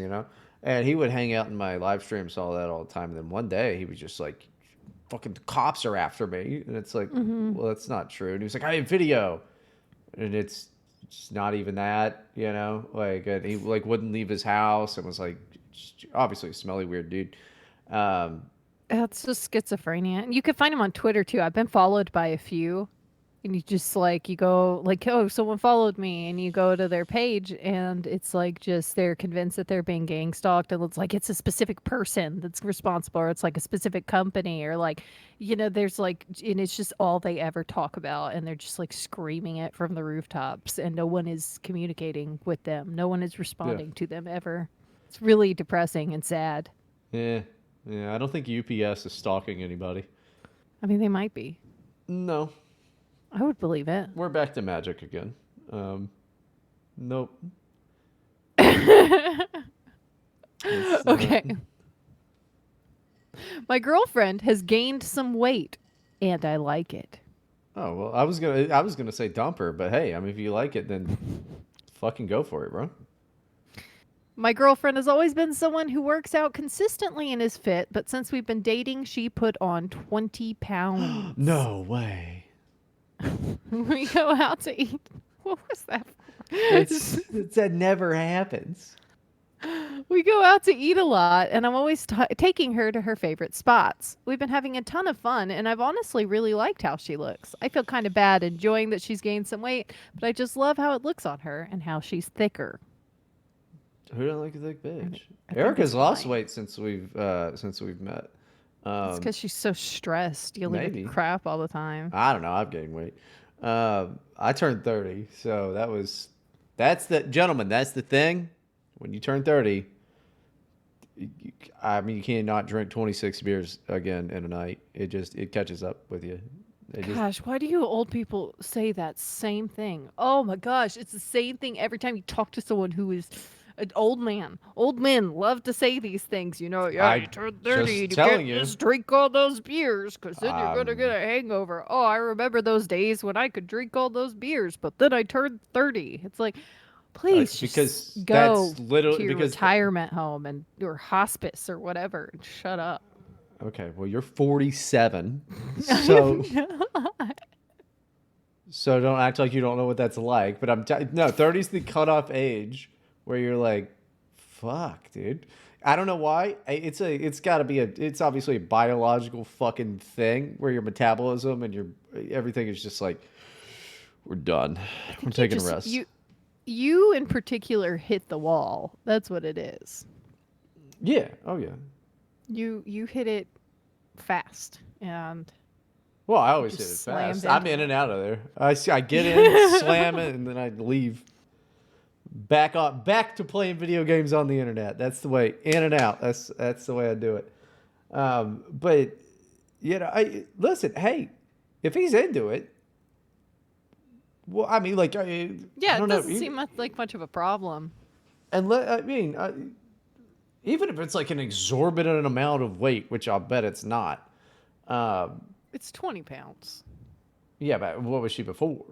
and he would hang out in my live streams, all that all the time. And then one day he was just like, "Fucking cops are after me," and it's like, well, that's not true. And he was like, "I have video," and it's not even that, Like, and he like wouldn't leave his house and was like, obviously a smelly weird dude. Um, That's just schizophrenia. And you can find him on Twitter too. I've been followed by a few. And you just like, you go, like, oh, someone followed me. And you go to their page, and it's like, just they're convinced that they're being gang stalked. And it's like, it's a specific person that's responsible, or it's like a specific company, or like, there's like, and it's just all they ever talk about. And they're just like screaming it from the rooftops. And no one is communicating with them, no one is yeah. responding to them ever. It's really depressing and sad. Yeah, yeah. I don't think UPS is stalking anybody. I mean, they might be. No, I would believe it. we're back to magic again. Nope. It's not. Okay. My girlfriend has gained some weight, and I like it. Oh well, I was gonna say dumper, but hey, I mean, if you like it, then fucking go for it, bro. My girlfriend has always been someone who works out consistently and is fit, but since we've been dating, she put on 20 pounds. No way. We go out to eat. What was that That never happens. We go out to eat a lot, and I'm always taking her to her favorite spots. We've been having a ton of fun, and I've honestly really liked how she looks. I feel kind of bad enjoying that she's gained some weight, but I just love how it looks on her and how she's thicker. Who don't like a thick bitch? I think Erica's it's lost fine. weight since we've met. It's because she's so stressed. You look like Maybe. crap all the time. I don't know. I've gained weight. I turned 30, so that's the gentlemen. That's the thing. When you turn 30, I mean, you cannot drink 26 beers again in a night. It catches up with you. It just Gosh, why do you old people say that same thing? Oh my gosh, it's the same thing every time you talk to someone who is an old man. Old men love to say these things, yeah, you I turn 30 just and you telling can't you. just drink all those beers because then you're going to get Um, a hangover. Oh, I remember those days when I could drink all those beers, but then I turned 30. It's like, please just because go that's to literally your because retirement home and or hospice or whatever and shut up. okay, well you're 47, so I'm not. so don't act like you don't know what that's like. But no, 30 is the cutoff age where you're like, fuck, dude. I don't know why. It's got to be it's obviously a biological fucking thing where your metabolism and your everything is just like We're done. I We're think you taking a just rest. you in particular hit the wall. That's what it is. Yeah. Oh yeah. You hit it fast and Well, I you always hit it just fast. slammed I'm into in and it. out of there. I get in, slam it, and then I leave. Back to playing video games on the internet. That's the way in and out. That's the way I do it. But I listen. Hey, if he's into it, well, I mean, like I Yeah, it don't know. doesn't seem like much of a problem. I mean, even if it's like an exorbitant amount of weight, which I'll bet it's not. Um, It's 20 pounds. yeah, but what was she before?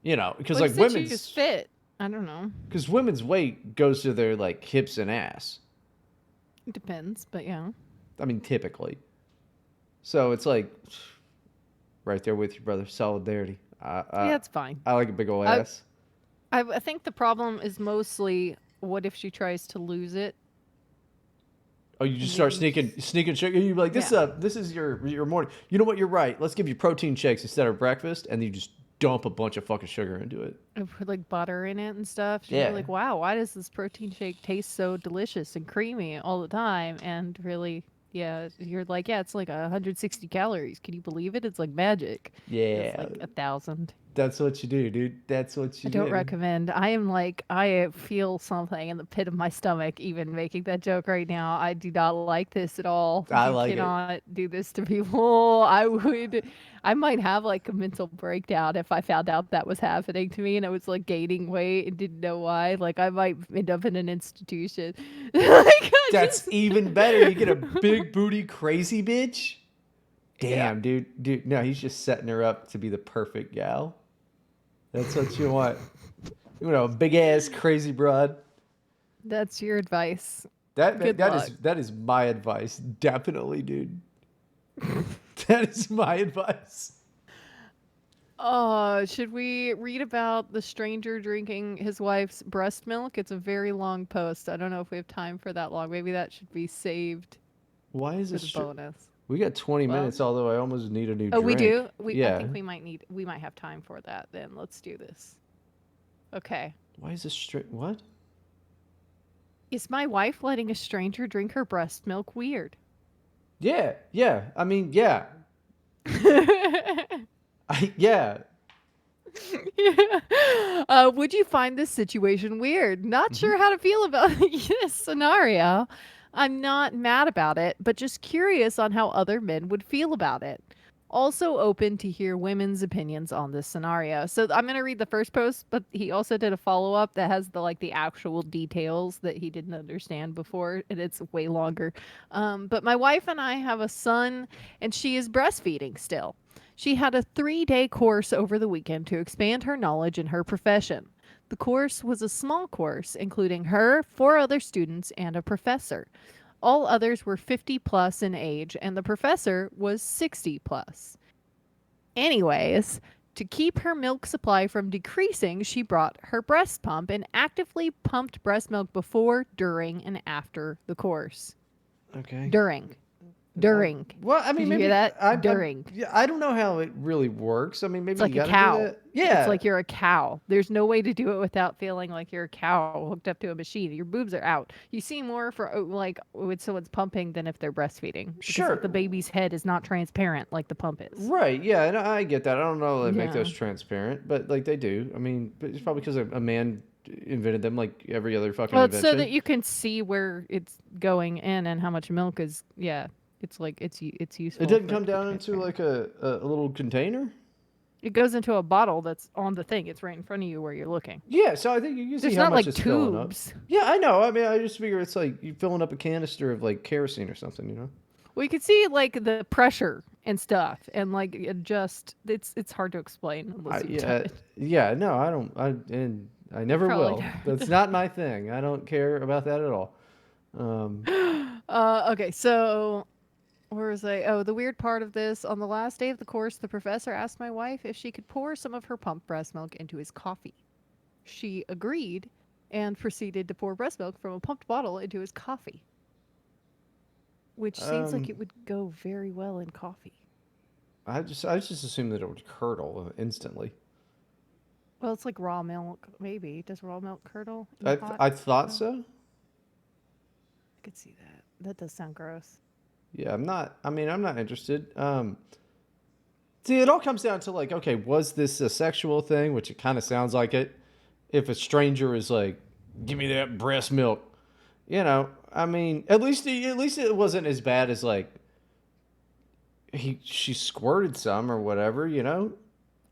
Because Well, you like said she was women's fit. I don't know. because women's weight goes to their like hips and ass. It depends, but yeah. I mean, typically. So it's like right there with your brother. Solidarity. Yeah, it's fine. I like a big old I ass. I think the problem is mostly what if she tries to lose it Oh, you just and then start you just sneaking sugar. You be like, yeah. this is your morning. You know what? You're right. Let's give you protein shakes instead of breakfast, and you just dump a bunch of fucking sugar into it. And put like butter in it and stuff. She'd be Yeah. like, "Wow, why does this protein shake taste so delicious and creamy all the time?" And really, yeah, you're like, "Yeah, it's like 160 calories. Can you believe it? It's like magic." It's Yeah. like 1,000. That's what you do, dude. That's what I you don't do. recommend. I am like, I feel something in the pit of my stomach even making that joke right now. I do not like this at all. I You like it. cannot do this to people. I might have like a mental breakdown if I found out that was happening to me and I was like gaining weight and didn't know why. Like, I might end up in an institution. Like, I That's just. even better. You get a big booty crazy bitch. Yeah. Damn, dude. No, he's just setting her up to be the perfect gal. That's what you want. A big ass crazy broad. That's your advice. That, that Good that luck. is that is my advice. Definitely, dude. That is my advice. Should we read about the stranger drinking his wife's breast milk? It's a very long post. I don't know if we have time for that long. Maybe that should be saved Why is for this? the bonus. We got 20 Well, minutes. Although I almost need a new oh, we drink. do. I Yeah. think we might have time for that. Then let's do this. Okay. Why is this straight? What? Is my wife letting a stranger drink her breast milk weird? Yeah. Yeah. I mean, yeah. Yeah. Would you find this situation weird? Not sure how to feel about this scenario. I'm not mad about it, but just curious on how other men would feel about it. Also open to hear women's opinions on this scenario. So I'm going to read the first post, but he also did a follow-up that has the actual details that he didn't understand before, and it's way longer. But my wife and I have a son, and she is breastfeeding still. She had a 3-day course over the weekend to expand her knowledge in her profession. The course was a small course, including her, 4 other students, and a professor. All others were 50 plus in age, and the professor was 60 plus. Anyways, to keep her milk supply from decreasing, she brought her breast pump and actively pumped breast milk before, during, and after the course. Okay. During. During. Well, I Did mean, you hear maybe that? During. yeah, I don't know how it really works. I mean, It's maybe you like a got to do cow. that. It's Yeah. like you're a cow. There's no way to do it without feeling like you're a cow hooked up to a machine. Your boobs are out. You see more for like when someone's pumping than if they're breastfeeding because Sure. the baby's head is not transparent like the pump is. Right. Yeah. And I get that. I don't know. They make Yeah. those transparent, but like they do. I mean, but it's probably because a man invented them, like every other fucking Well, it's so invention. that you can see where it's going in and how much milk is. Yeah, it's like it's It useful doesn't for it come to be down into transparent. like a little container. It goes into a bottle that's on the thing. It's right in front of you where you're looking. Yeah. So I think you can see There's how not much like is filling up. tubes. Yeah, I know. I mean, I just figure it's like you filling up a canister of like kerosene or something. We could see like the pressure and stuff, and like adjust. It's hard to explain unless you've done Yeah. it. Yeah. No, I don't. I You've never probably will. never That's done. not my thing. I don't care about that at all. Um, Okay, so where was I? Oh, the weird part of this. On the last day of the course, the professor asked my wife if she could pour some of her pumped breast milk into his coffee. She agreed and proceeded to pour breast milk from a pumped bottle into his coffee, which seems like um, it would go very well in coffee. I just assumed that it would curdle instantly. Well, it's like raw milk. Maybe does raw milk curdle in I hot I thought milk? so. I could see that. That does sound gross. Yeah, I'm not. I mean, I'm not interested. See, it all comes down to like, okay, was this a sexual thing? Which it kind of sounds like it. If a stranger is like, "Give me that breast milk," I mean, at least it wasn't as bad as like she squirted some or whatever.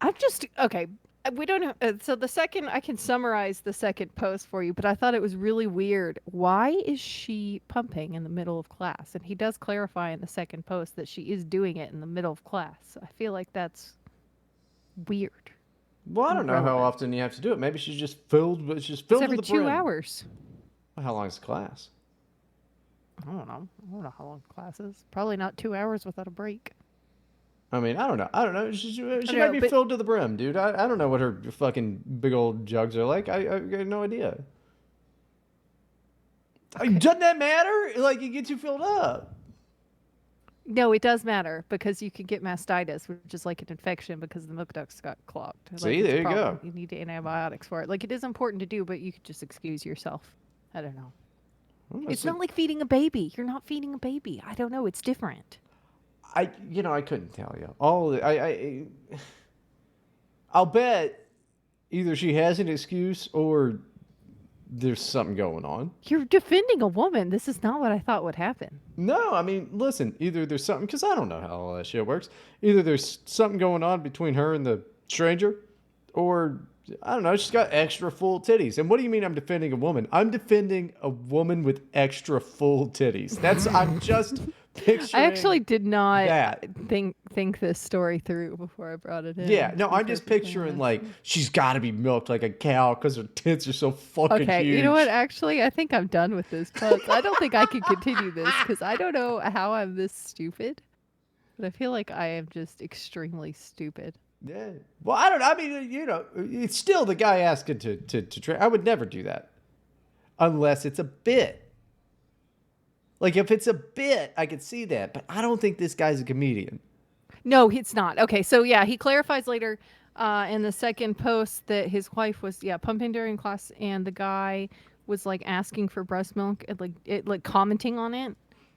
I'm just okay. We don't know. So the second I can summarize the second post for you, but I thought it was really weird. Why is she pumping in the middle of class? And he does clarify in the second post that she is doing it in the middle of class. I feel like that's weird Well, I and don't know how relevant. often you have to do it. Maybe she's just filled, but she's It's filled to every the two brim. hours. Well, how long is the class? I don't know. I don't know how long class is. Probably not 2 hours without a break. I mean, I don't know. I don't know. She I don't might know, be but filled to the brim, dude. I don't know what her fucking big old jugs are like. I got no idea. okay. Doesn't that matter? Like, it gets you filled up. No, it does matter because you can get mastitis, which is like an infection because the milk ducts got clogged. Like See, it's a there you go. problem. You need antibiotics for it. Like it is important to do, but you could just excuse yourself. I don't know. It's not like feeding a baby. You're not feeding a baby. I don't know. It's different. I couldn't tell you. I'll bet either she has an excuse or there's something going on. You're defending a woman. This is not what I thought would happen. No, I mean, listen, either there's something, because I don't know how all that shit works. Either there's something going on between her and the stranger, or I don't know, she's got extra full titties. And what do you mean I'm defending a woman? I'm defending a woman with extra full titties. I'm just I actually picturing did not that. think this story through before I brought it Yeah, in, no, to be I'm just perfectly picturing honest. like she's got to be milked like a cow because her tits are so fucking Okay, you know what? huge. Actually, I think I'm done with this puns. I don't think I can continue this because I don't know how I'm this stupid, but I feel like I am just extremely stupid. Yeah. Well, I don't know. I mean, it's still the guy asking to train. I would never do that unless it's a bit. Like if it's a bit, I could see that, but I don't think this guy's a comedian. No, it's not. Okay, so yeah, he clarifies later in the second post that his wife was pumping during class, and the guy was like asking for breast milk and like commenting on it,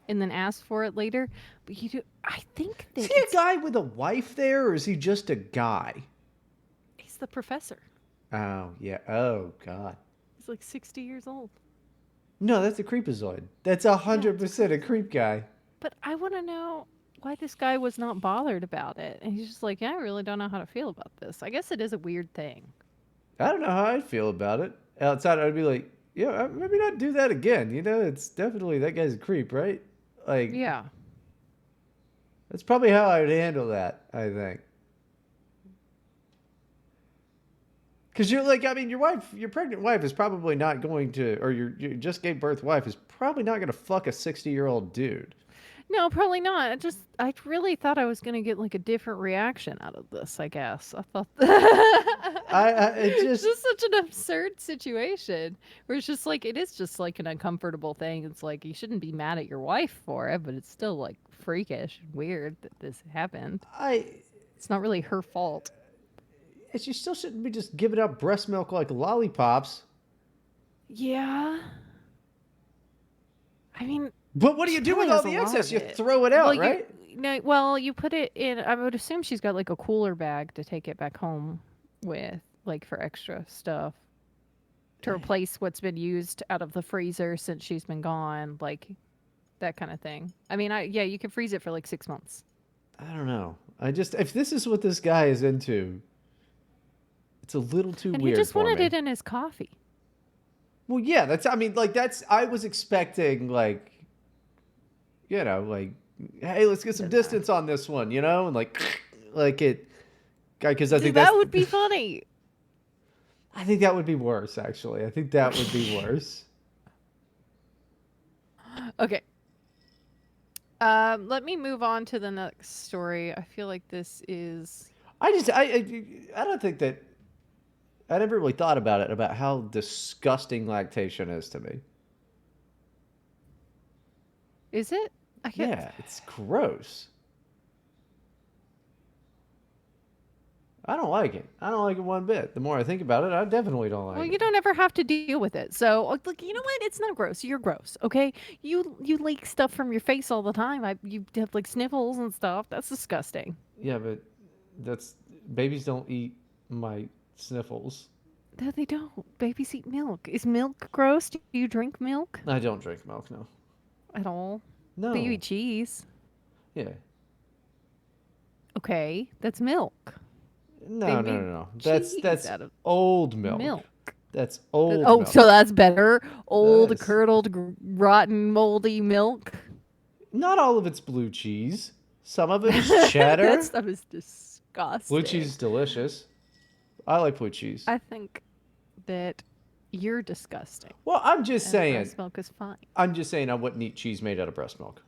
and then asked for it later. But I think Is that he a guy with a wife there, or is he just a guy? he's the professor. Oh yeah. Oh god. He's like 60 years old. No, that's a creepazoid. That's Yeah, it's 100% a crazy. creep guy. But I want to know why this guy was not bothered about it. And he's just like, yeah, I really don't know how to feel about this. I guess it is a weird thing. I don't know how I'd feel about it. Outside, I'd be like, yeah, maybe not do that again. It's definitely that guy's a creep, right? Like, Yeah. that's probably how I would handle that, I think. Because you're like, I mean, your pregnant wife is probably not going to, or your just gave birth wife is probably not going to fuck a 60-year-old dude. No, probably not. I really thought I was going to get like a different reaction out of this, I guess. I thought It it's just, just such an absurd situation where it's just like, it is just like an uncomfortable thing. It's like, you shouldn't be mad at your wife for it, but it's still like freakish and weird that this happened. I, It's not really her fault. she still shouldn't be just giving out breast milk like lollipops. Yeah. I mean, But what do she you do probably with all has a the lot excess? of You it. throw it Well, out, right? you put it in. I would assume she's got like a cooler bag to take it back home with, like for extra stuff to replace what's been used out of the freezer since she's been gone, like that kind of thing. I mean, yeah, you can freeze it for like 6 months. I don't know. If this is what this guy is into, it's a little too And he weird just for wanted me. it in his coffee. Well, yeah, I mean, like, I was expecting, like, like, hey, let's get some Doesn't matter. distance on this one, and like it, because I think That would be funny. I think that would be worse, actually. I think that would be worse. Okay. Let me move on to the next story. I feel like this is. I don't think that, I never really thought about it, about how disgusting lactation is to me. Is it? I can't. Yeah, it's gross. I don't like it. I don't like it one bit. The more I think about it, I definitely don't Well, like you it. don't ever have to deal with it. So, like, you know what? It's not gross. You're gross, okay? You leak stuff from your face all the time. You have like sniffles and stuff. That's disgusting. Yeah, but that's babies don't eat my sniffles. No, they don't. Babies eat milk. Is milk gross? Do you drink milk I don't drink milk. No. at all? But you No. eat cheese. Yeah. Okay, that's milk. They No, no, no, made no. cheese That's out of old milk. milk. That's old Oh, milk. so that's better. That Old, is curdled, rotten, moldy milk. not all of it's blue cheese. Some of it is That cheddar. stuff is Blue cheese disgusting. is delicious. I like blue cheese. I think that you're disgusting, Well, I'm just and saying. breast milk is fine. I'm just saying I wouldn't eat cheese made out of breast milk.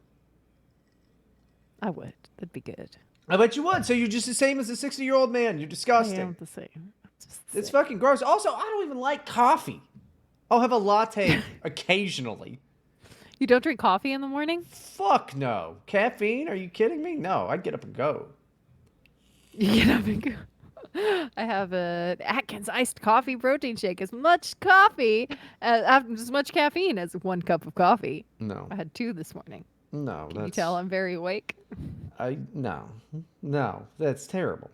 I would. That'd be good. I bet you would. So you're just the same as a 60-year-old man. You're I disgusting. am the same. I'm just the It's same. fucking gross. Also, I don't even like coffee. I'll have a latte occasionally. You don't drink coffee in the morning? Fuck no. Caffeine? Are you kidding me? No, I'd get up and go. You get up and go. I have a Atkins iced coffee protein shake. As much coffee, as much caffeine as 1 cup of coffee. No. I had 2 this morning. No, Can you that's tell I'm very awake? no. No, that's terrible.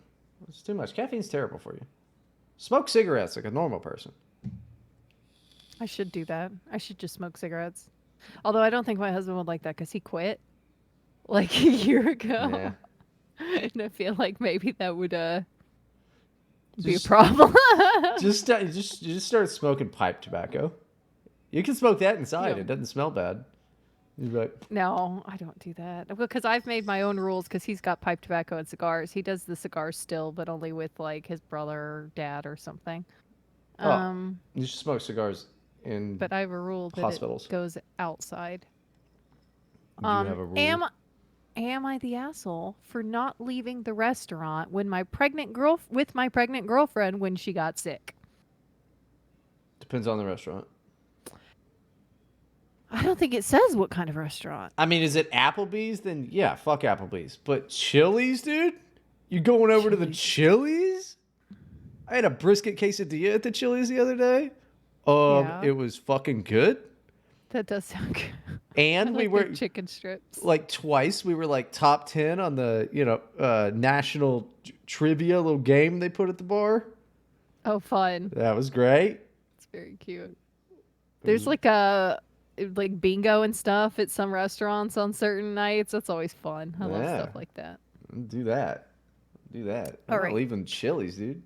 It's too much. Caffeine's terrible for you. Smoke cigarettes like a normal person. I should do that. I should just smoke cigarettes. Although I don't think my husband would like that because he quit like a year ago. Yeah. And I feel like maybe that would be a Just problem. just start smoking pipe tobacco. You can smoke that inside. Yeah. It doesn't smell bad. You're like, No, I don't do that because I've made my own rules because he's got pipe tobacco and cigars. He does the cigars still, but only with like his brother or dad or something. oh, Um, you should smoke cigars in but I have a rule that it hospitals. goes outside. You have a rule. Am I the asshole for not leaving the restaurant when my pregnant girlfriend when she got sick? Depends on the restaurant. I don't think it says what kind of restaurant. I mean, is it Applebee's? Then yeah, fuck Applebee's. But Chili's, dude? You going over to the Chili's? I had a brisket quesadilla at the Chili's the other day. Yeah. It was fucking good. That does sound good. And I we like were their chicken strips. like twice. We were like top 10 on the national trivia little game they put at the bar. Oh, fun. That was great. It's very cute. It There's was- like a like bingo and stuff at some restaurants on certain nights. That's always fun. I love Yeah. stuff like that. do that. Do that. I'm All not right. leaving Chili's, dude.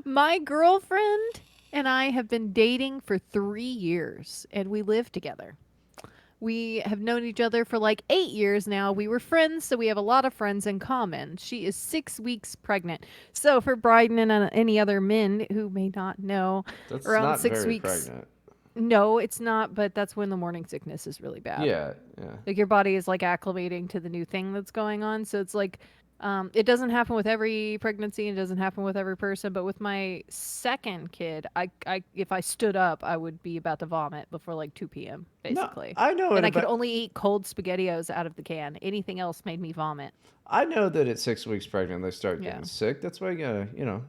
My girlfriend and I have been dating for 3 years and we live together. We have known each other for like 8 years now. We were friends, so we have a lot of friends in common. She is 6 weeks pregnant. So for Bryden and any other men who may not know, That's around not 6 very weeks. pregnant. No, it's not, but that's when the morning sickness is really bad. Yeah, yeah. Like your body is like acclimating to the new thing that's going on. So it's like it doesn't happen with every pregnancy and it doesn't happen with every person. But with my second kid, I if I stood up, I would be about to vomit before like 2 p.m. basically. No, I know it And I could about, only eat cold SpaghettiOs out of the can. Anything else made me vomit. I know that at 6 weeks pregnant they start getting Yeah. sick. That's why you gotta,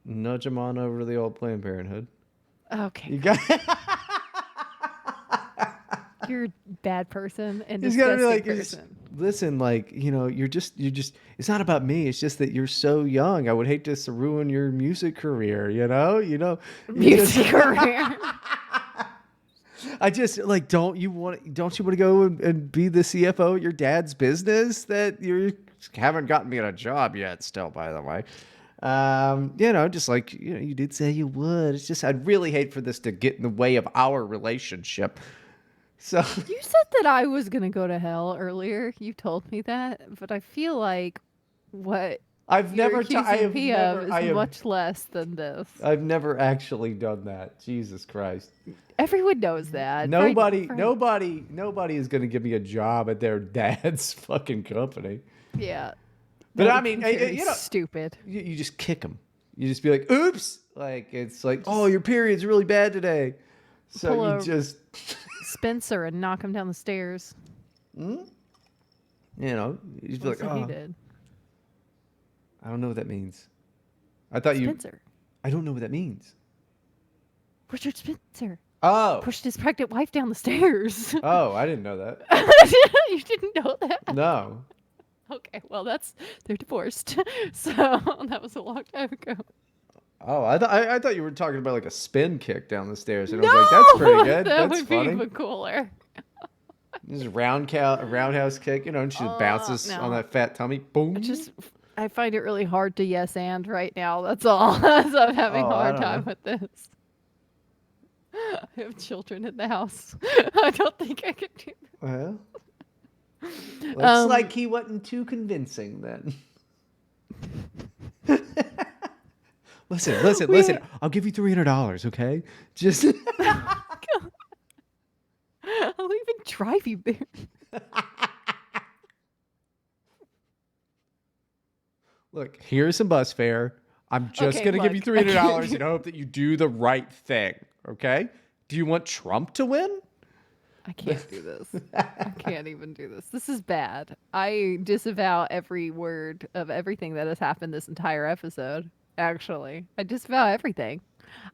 nudge them on over to the old Planned Parenthood. Okay, You got. you're a bad person and He's gotta disgusting be like, person. listen, like, you're just. It's not about me. It's just that you're so young. I would hate to ruin your music career. You just- Music career. I just like, don't you want to go and be the CFO at your dad's business that you haven't gotten me a job yet? Still, by the way, just like you did say you would. It's just I'd really hate for this to get in the way of our relationship. So. You said that I was going to go to hell earlier. You told me that, but I feel like what I've you're never. accusing I have me never. of I is have. much less than this. I've never actually done that. Jesus Christ. Everyone knows that. Nobody. Right. Nobody is going to give me a job at their dad's fucking company. Yeah. But That I would mean, be very you know, stupid. you just kick them. You just be like, "Oops!" Like it's like, "Oh, your period's really bad today." So Pull you a- just, Spencer and knock him down the stairs. you just be like, That's what he "Oh, did. I don't know what that means. I thought you. Spencer. I don't know what that means. Richard Spencer Oh. pushed his pregnant wife down the stairs. Oh, I didn't know that. You didn't know that? No. Okay, well they're divorced. So that was a long time ago. Oh, I thought you were talking about like a spin kick down the stairs, and I was like, that's pretty No, good. that That's would be funny. even cooler. Just roundhouse kick, and she just bounces on No, that fat tummy. I Boom. just I find it really hard to yes and right now. That's all. So I'm having a Oh, I hard don't time know. with this. I have children in the house. I don't think I could do Well, that. looks like he wasn't too convincing then. Listen. We I'll give you $300, okay? Just I'll even drive you there. look. Here's some bus fare. I'm just Okay, gonna give you look, I can't $300 do and hope that you do the right thing, okay? Do you want Trump to win? I can't do this. I can't even do this. This is bad. I disavow every word of everything that has happened this entire episode. Actually, I disavow everything.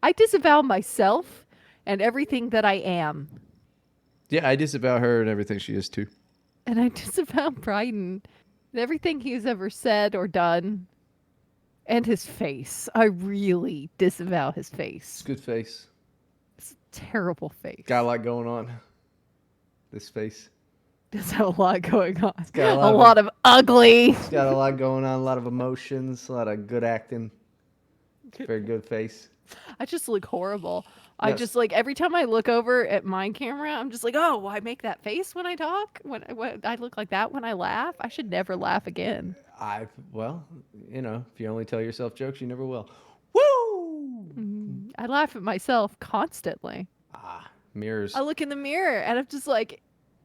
I disavow myself and everything that I am. Yeah, I disavow her and everything she is too. And I disavow Bryden and everything he's ever said or done. And his face. I really disavow his It's face. a good face. It's a terrible face. Got a lot going on. This face. Does have a lot going on. got a A lot of- lot of ugly. It's got a lot going on, a lot of emotions, a lot of good acting. It's a very good face. I just look horrible. I Yes. just like every time I look over at my camera, I'm just like, oh, I make that face when I talk. When I look like that when I laugh. I should never laugh again. Well, if you only tell yourself jokes, you never will. Woo! I laugh at myself constantly. Mirrors. I look in the mirror and I'm just like,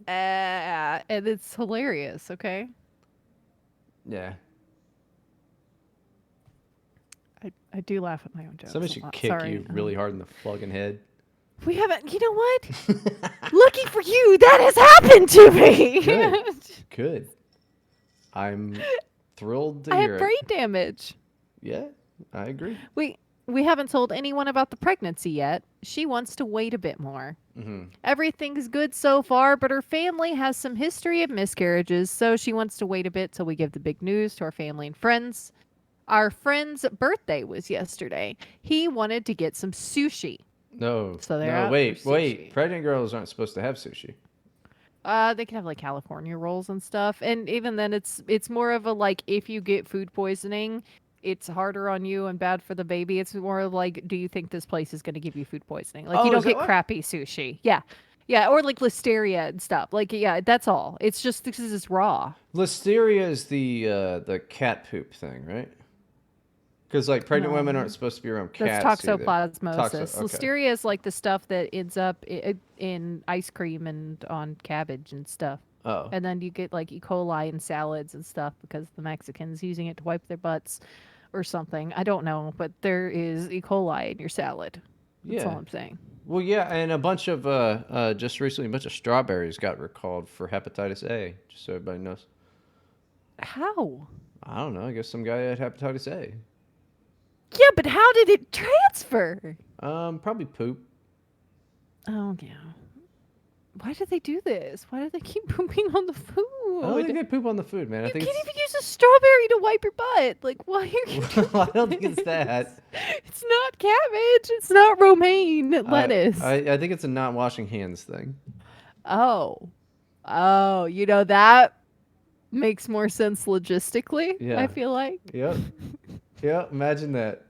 and it's hilarious. Okay, Yeah. I do laugh at my own jokes. Somebody a should lot. kick Sorry. you really hard in the fucking head. We haven't. You know what? Lucky for you, that has happened to me. Good. I'm thrilled to I hear have it. brain damage. Yeah, I agree. We haven't told anyone about the pregnancy yet. She wants to wait a bit more. Mm-hmm. Everything's good so far, but her family has some history of miscarriages, so she wants to wait a bit till we give the big news to our family and friends. Our friend's birthday was yesterday. He wanted to get some sushi. No. So they're no, out wait, for wait. sushi. Pregnant girls aren't supposed to have sushi. They can have like California rolls and stuff, and even then, it's more of a like if you get food poisoning, it's harder on you and bad for the baby. It's more of like, do you think this place is going to give you food poisoning? Like you Oh, don't is that get what? crappy sushi, yeah, or like listeria and stuff. Like yeah, that's all. It's just this is raw. Listeria is the cat poop thing, right? Because like pregnant women No. aren't supposed to be around That's cats either. toxoplasmosis. Okay. Listeria is like the stuff that ends up in ice cream and on cabbage and stuff. Oh. And then you get like E. coli in salads and stuff because the Mexicans using it to wipe their butts or something. I don't know, but there is E. coli in your salad. That's all Yeah. I'm saying. Well, yeah, and a bunch of just recently, a bunch of strawberries got recalled for hepatitis A. Just so everybody knows. How? I don't know. I guess some guy had hepatitis A. Yeah, but how did it transfer? Probably poop. Oh yeah. Why do they do this? Why do they keep pooping on the food? I don't think they poop on the food, man. I You think can't it's. even use a strawberry to wipe your butt. Like, why are you doing I don't think it's that. It's not cabbage. It's not romaine lettuce. I think it's a not washing hands thing. Oh. Oh, that makes more sense logistically, Yeah. I feel like. Yep. Yep. Imagine that.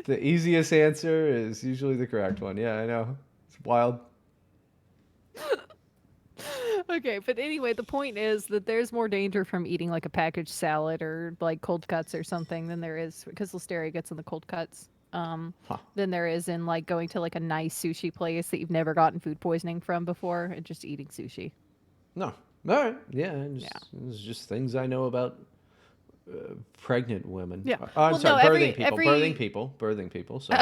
The easiest answer is usually the correct one. Yeah, I know. It's wild. Okay, but anyway, the point is that there's more danger from eating like a packaged salad or like cold cuts or something than there is because listeria gets in the cold cuts. Than there is in like going to like a nice sushi place that you've never gotten food poisoning from before and just eating sushi. No. All right. Yeah. It's just things I know about pregnant women. Yeah. I'm Well, sorry. no, Birthing people. Birthing people. Sorry.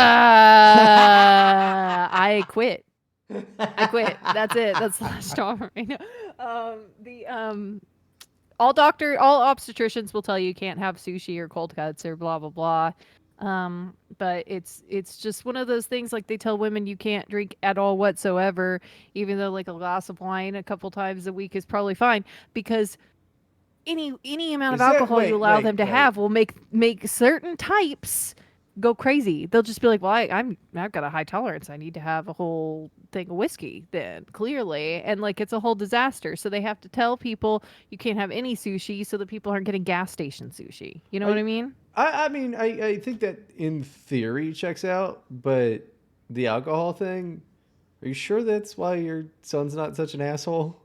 I quit. I quit. That's it. That's the last straw right now. all obstetricians will tell you can't have sushi or cold cuts or blah blah blah. But it's just one of those things like they tell women you can't drink at all whatsoever, even though like a glass of wine a couple times a week is probably fine because any amount of Is that alcohol you wait, allow wait, them to wait? have will make certain types go crazy. They'll just be like, "Well, I've got a high tolerance. I need to have a whole thing of whiskey." Then clearly, and like it's a whole disaster. So they have to tell people you can't have any sushi, so that people aren't getting gas station sushi. You know what I I mean? I mean I think that in theory checks out, but the alcohol thing, are you sure that's why your son's not such an asshole?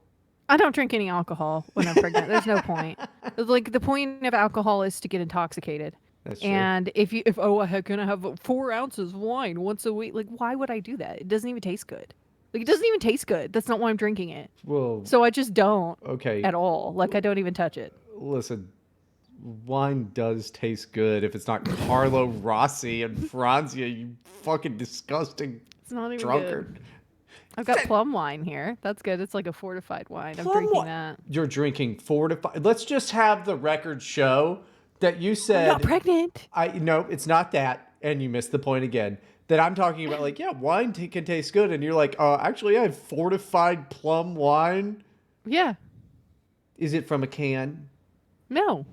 I don't drink any alcohol when I'm pregnant. There's no point. Like the point of alcohol is to get intoxicated. That's true. And if oh I gonna have 4 ounces of wine once a week, like why would I do that? It doesn't even taste good. Like it doesn't even taste good. That's not why I'm drinking it. Well, So I just don't okay. at all. Like I don't even touch it. Listen, wine does taste good if it's not Carlo Rossi and Franzia, you fucking disgusting It's not even good. drunkard. I've got plum wine here. That's good. It's like a fortified wine. I'm Plum drinking wine. that. You're drinking 4 to 5. Let's just have the record show that you I'm not said pregnant. I no, it's not that, and you missed the point again. That I'm talking about, like, yeah, wine can taste good, and you're like, actually, I have fortified plum wine. Yeah. Is it from a can? No.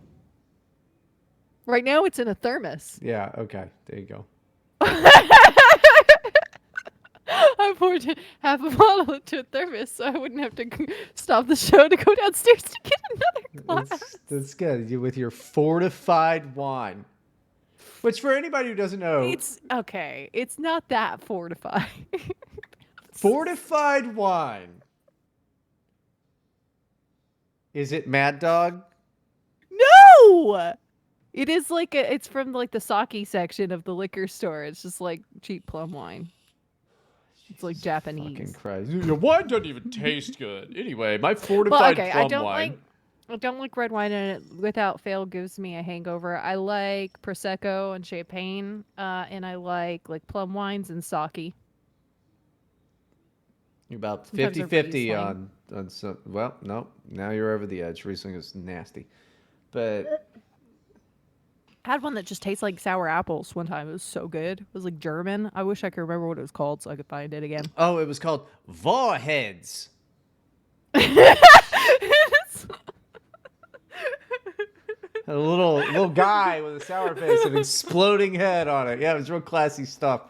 Right now it's in a thermos. Yeah, okay, there you go. I poured half a bottle into a thermos so I wouldn't have to stop the show to go downstairs to get another glass. That's good. You with your fortified wine, which for anybody who doesn't know, It's okay. It's not that fortified. fortified wine. Is it Mad Dog? No! It is like it's from like the sake section of the liquor store. It's just like cheap plum wine. It's like Jesus fucking Japanese. Christ. Your wine doesn't even taste good. Anyway, my Well, fortified okay, plum wine. I don't like red wine and it without fail gives me a hangover. I like prosecco and champagne, and I like plum wines and sake. You're about Sometimes a 50-50 Riesling. on some. Well, no, now you're over the edge. Riesling is nasty, but I had one that just tastes like sour apples one time. It was so good. It was like German. I wish I could remember what it was called so I could find it again. oh, it was called Warheads. A little guy with a sour face and an exploding head on it. Yeah, it was real classy stuff.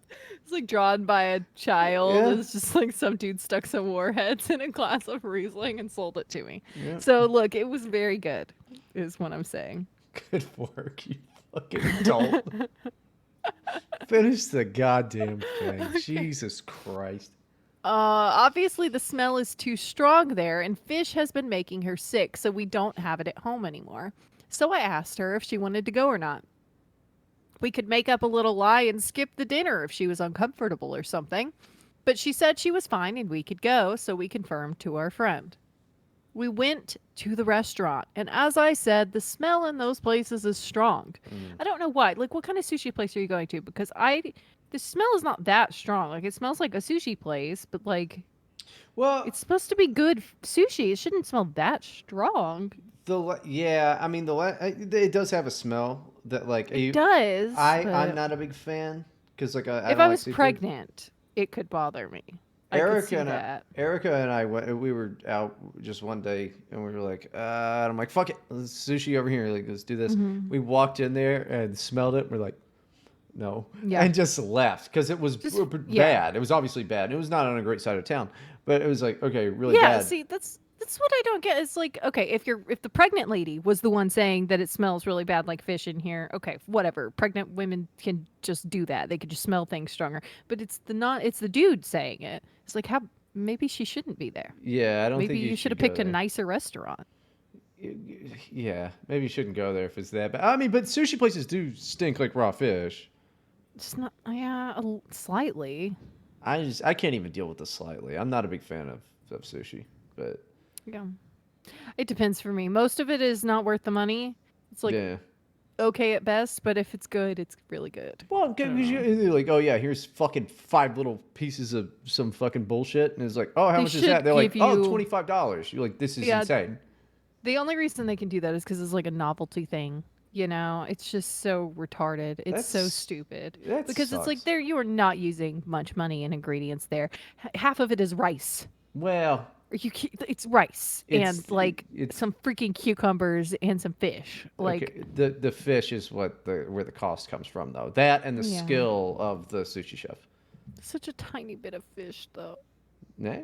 It's like drawn by a child. Yeah, It's just like some dude stuck some warheads in a glass of Riesling and sold it to me. yeah. So look, it was very good, is what I'm saying. Good work, you fucking adult. Finish the goddamn thing. Jesus Christ. Obviously the smell is too strong there, and fish has been making her sick, so we don't have it at home anymore. So I asked her if she wanted to go or not. We could make up a little lie and skip the dinner if she was uncomfortable or something. But she said she was fine and we could go, so we confirmed to our friend. We went to the restaurant, and as I said, the smell in those places is strong. Mm. I don't know why. Like, what kind of sushi place are you going to? Because the smell is not that strong. Like, it smells like a sushi place, but like, Well, it's supposed to be good sushi. It shouldn't smell that strong. yeah, I mean it does have a smell that like It does, I'm but not a big fan because like I if don't I like was seafood. pregnant, it could bother me. I could Erica see and I, that. Erica and I went. We were out just one day, and we were like, and I'm like, "Fuck it, let's sushi over here. Like, let's do this." Hmm. We walked in there and smelled it. We're like, "No," Yeah. and just left because it was Just, yeah. bad. It was obviously bad. It was not on a great side of town, but it was like, okay, really Yeah, bad. see, that's what I don't get. It's like, okay, if the pregnant lady was the one saying that it smells really bad like fish in here, okay, whatever. Pregnant women can just do that. They could just smell things stronger. But it's the dude saying it. It's like how maybe she shouldn't be there. Yeah, I don't Maybe think you you should should have go picked a there. nicer restaurant. Yeah, maybe you shouldn't go there if it's that bad. I mean, but sushi places do stink like raw fish. It's not yeah, slightly. I can't even deal with this slightly. I'm not a big fan of sushi, but Yeah. It depends for me. Most of it is not worth the money. It's like yeah. okay at best, but if it's good, it's really good. Well, I don't because know. you're like, oh yeah, here's fucking 5 little pieces of some fucking bullshit, and it's like, oh, how They much is that? should They're like, give oh, you $25. You're like, this is yeah, insane. the only reason they can do that is because it's like a novelty thing. You know, it's just so retarded. It's so That's stupid that because it's like sucks. there you are not using much money in ingredients there. Half of it is rice. Well, It's rice and it's like it's some freaking cucumbers and some fish. Like, okay. The fish is what the where the cost comes from, though. That and the yeah, skill of the sushi chef. such a tiny bit of fish though. Nah,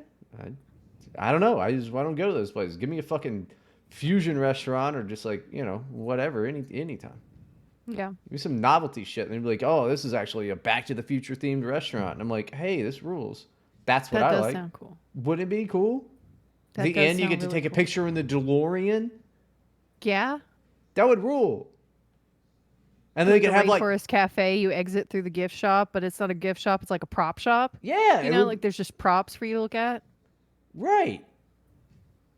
I don't know. I don't go to those places. Give me a fucking fusion restaurant or just like whatever anytime. Yeah, Give me some novelty shit. And they'd be like, oh, this is actually a Back to the Future themed restaurant. And I'm like, hey, this rules. That's what that I does like. sound cool. Wouldn't it be cool? At That the does end, you sound get to really take a cool. picture in the DeLorean. Yeah, That would rule. And then they like could the have like, Rainforest Cafe, you exit through the gift shop, but it's not a gift shop, it's like a prop shop. yeah, You it know, would, like there's just props for you to look at. right.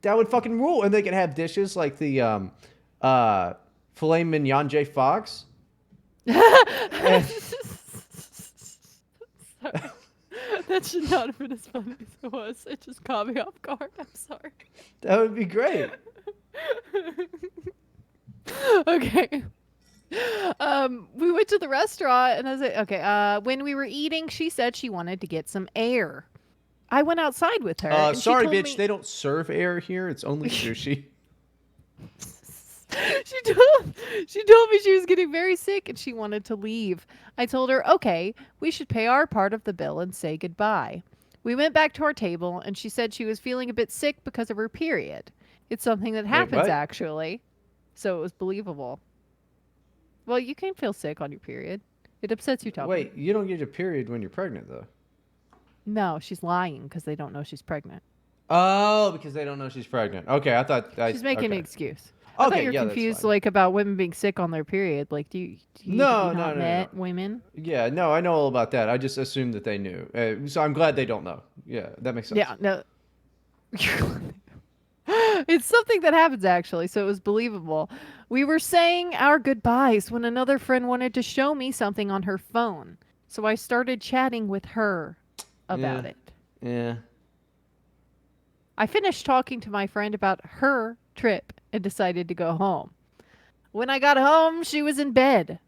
That would fucking rule. And they could have dishes like the uh, filet mignon J. Fox. And Sorry. That should not have been as funny as it was. It just caught me off guard. I'm sorry. that would be great. Okay. We went to the restaurant and I was like, okay, when we were eating, she said she wanted to get some air. I went outside with her and she Sorry, told bitch. me They don't serve air here. It's only sushi. she told she told me she was getting very sick and she wanted to leave. I told her, "Okay, we should pay our part of the bill and say goodbye." We went back to our table and she said she was feeling a bit sick because of her period. It's something that Wait, happens what? actually. So it was believable. Well, you can feel sick on your period. It upsets your tummy. Wait, you don't get a period when you're pregnant, though. No, she's lying because they don't know she's pregnant. Oh, because they don't know she's pregnant. Okay, I thought I She's making an okay. excuse. I thought Okay, you're yeah, that's confused fine. like about women being sick on their period. Like, have you No, not no, no, no. met women? Yeah, no, I know all about that. I just assumed that they knew. So I'm glad they don't know. Yeah, that makes sense. Yeah, no. It's something that happens actually, so it was believable. We were saying our goodbyes when another friend wanted to show me something on her phone. So I started chatting with her Yeah, about it. yeah. I finished talking to my friend about her trip and decided to go home. When I got home, she was in bed.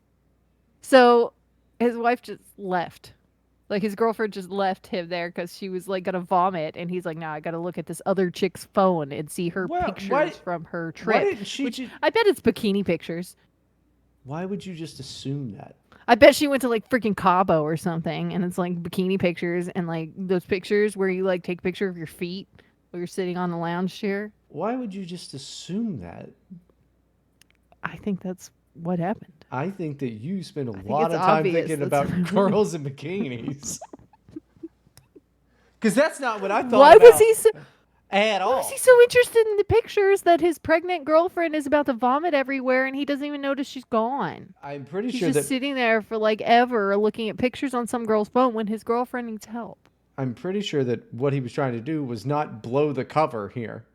So his wife just left. Like his girlfriend just left him there because she was like gonna vomit, and he's like, "No, I gotta look at this other chick's phone and see her Well, pictures from her why trip." didn't she Which just? I bet it's bikini pictures. Why would you just assume that? I bet she went to like freaking Cabo or something, and it's like bikini pictures and like those pictures where you like take a picture of your feet while you're sitting on the lounge chair. Why would you just assume that? I think that's what happened. I think that you spend a I think lot it's of time obvious thinking that's what about happened. girls in bikinis. Because that's not what I thought Why was about he so? at Why was he all. so interested in the pictures that his pregnant girlfriend is about to vomit everywhere and he doesn't even notice she's gone? I'm pretty He's sure just that sitting there for like ever looking at pictures on some girl's phone when his girlfriend needs help. what he was trying to do was not blow the cover here.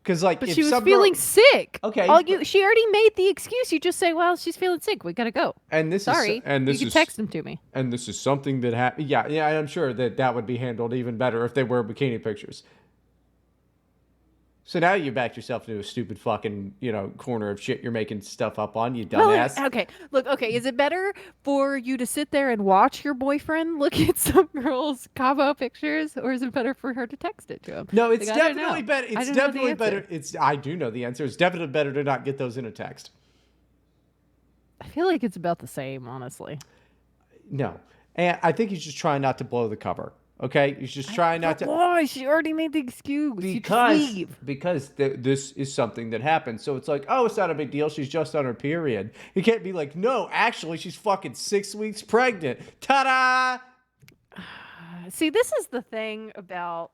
Because like But if she was some girl, feeling sick. okay, All you she already made the excuse. You just say, "Well, she's feeling sick. We got to go." and this is Sorry. and You this can is text him to me. and this is something that happened. Yeah, yeah, I'm sure that that would be handled even better if they were bikini pictures. So now you backed yourself into a stupid fucking corner of shit you're making stuff up on, you Well, dumbass. okay. Look, okay, is it better for you to sit there and watch your boyfriend look at some girl's Cabo pictures, or is it better for her to text it to him? No, Like, it's I don't definitely know. better. I It's don't know the definitely answer. better. I do know the answer. It's definitely better to not get those in a text. I feel like it's about the same, honestly. No, and I think he's just trying not to blow the cover. Okay, he's just trying not But to why? She already made the excuse. You just because leave. this is something that happens. So it's like, oh, it's not a big deal. She's just on her period. You can't be like, no, actually, she's fucking 6 weeks pregnant. Ta-da! See, this is the thing about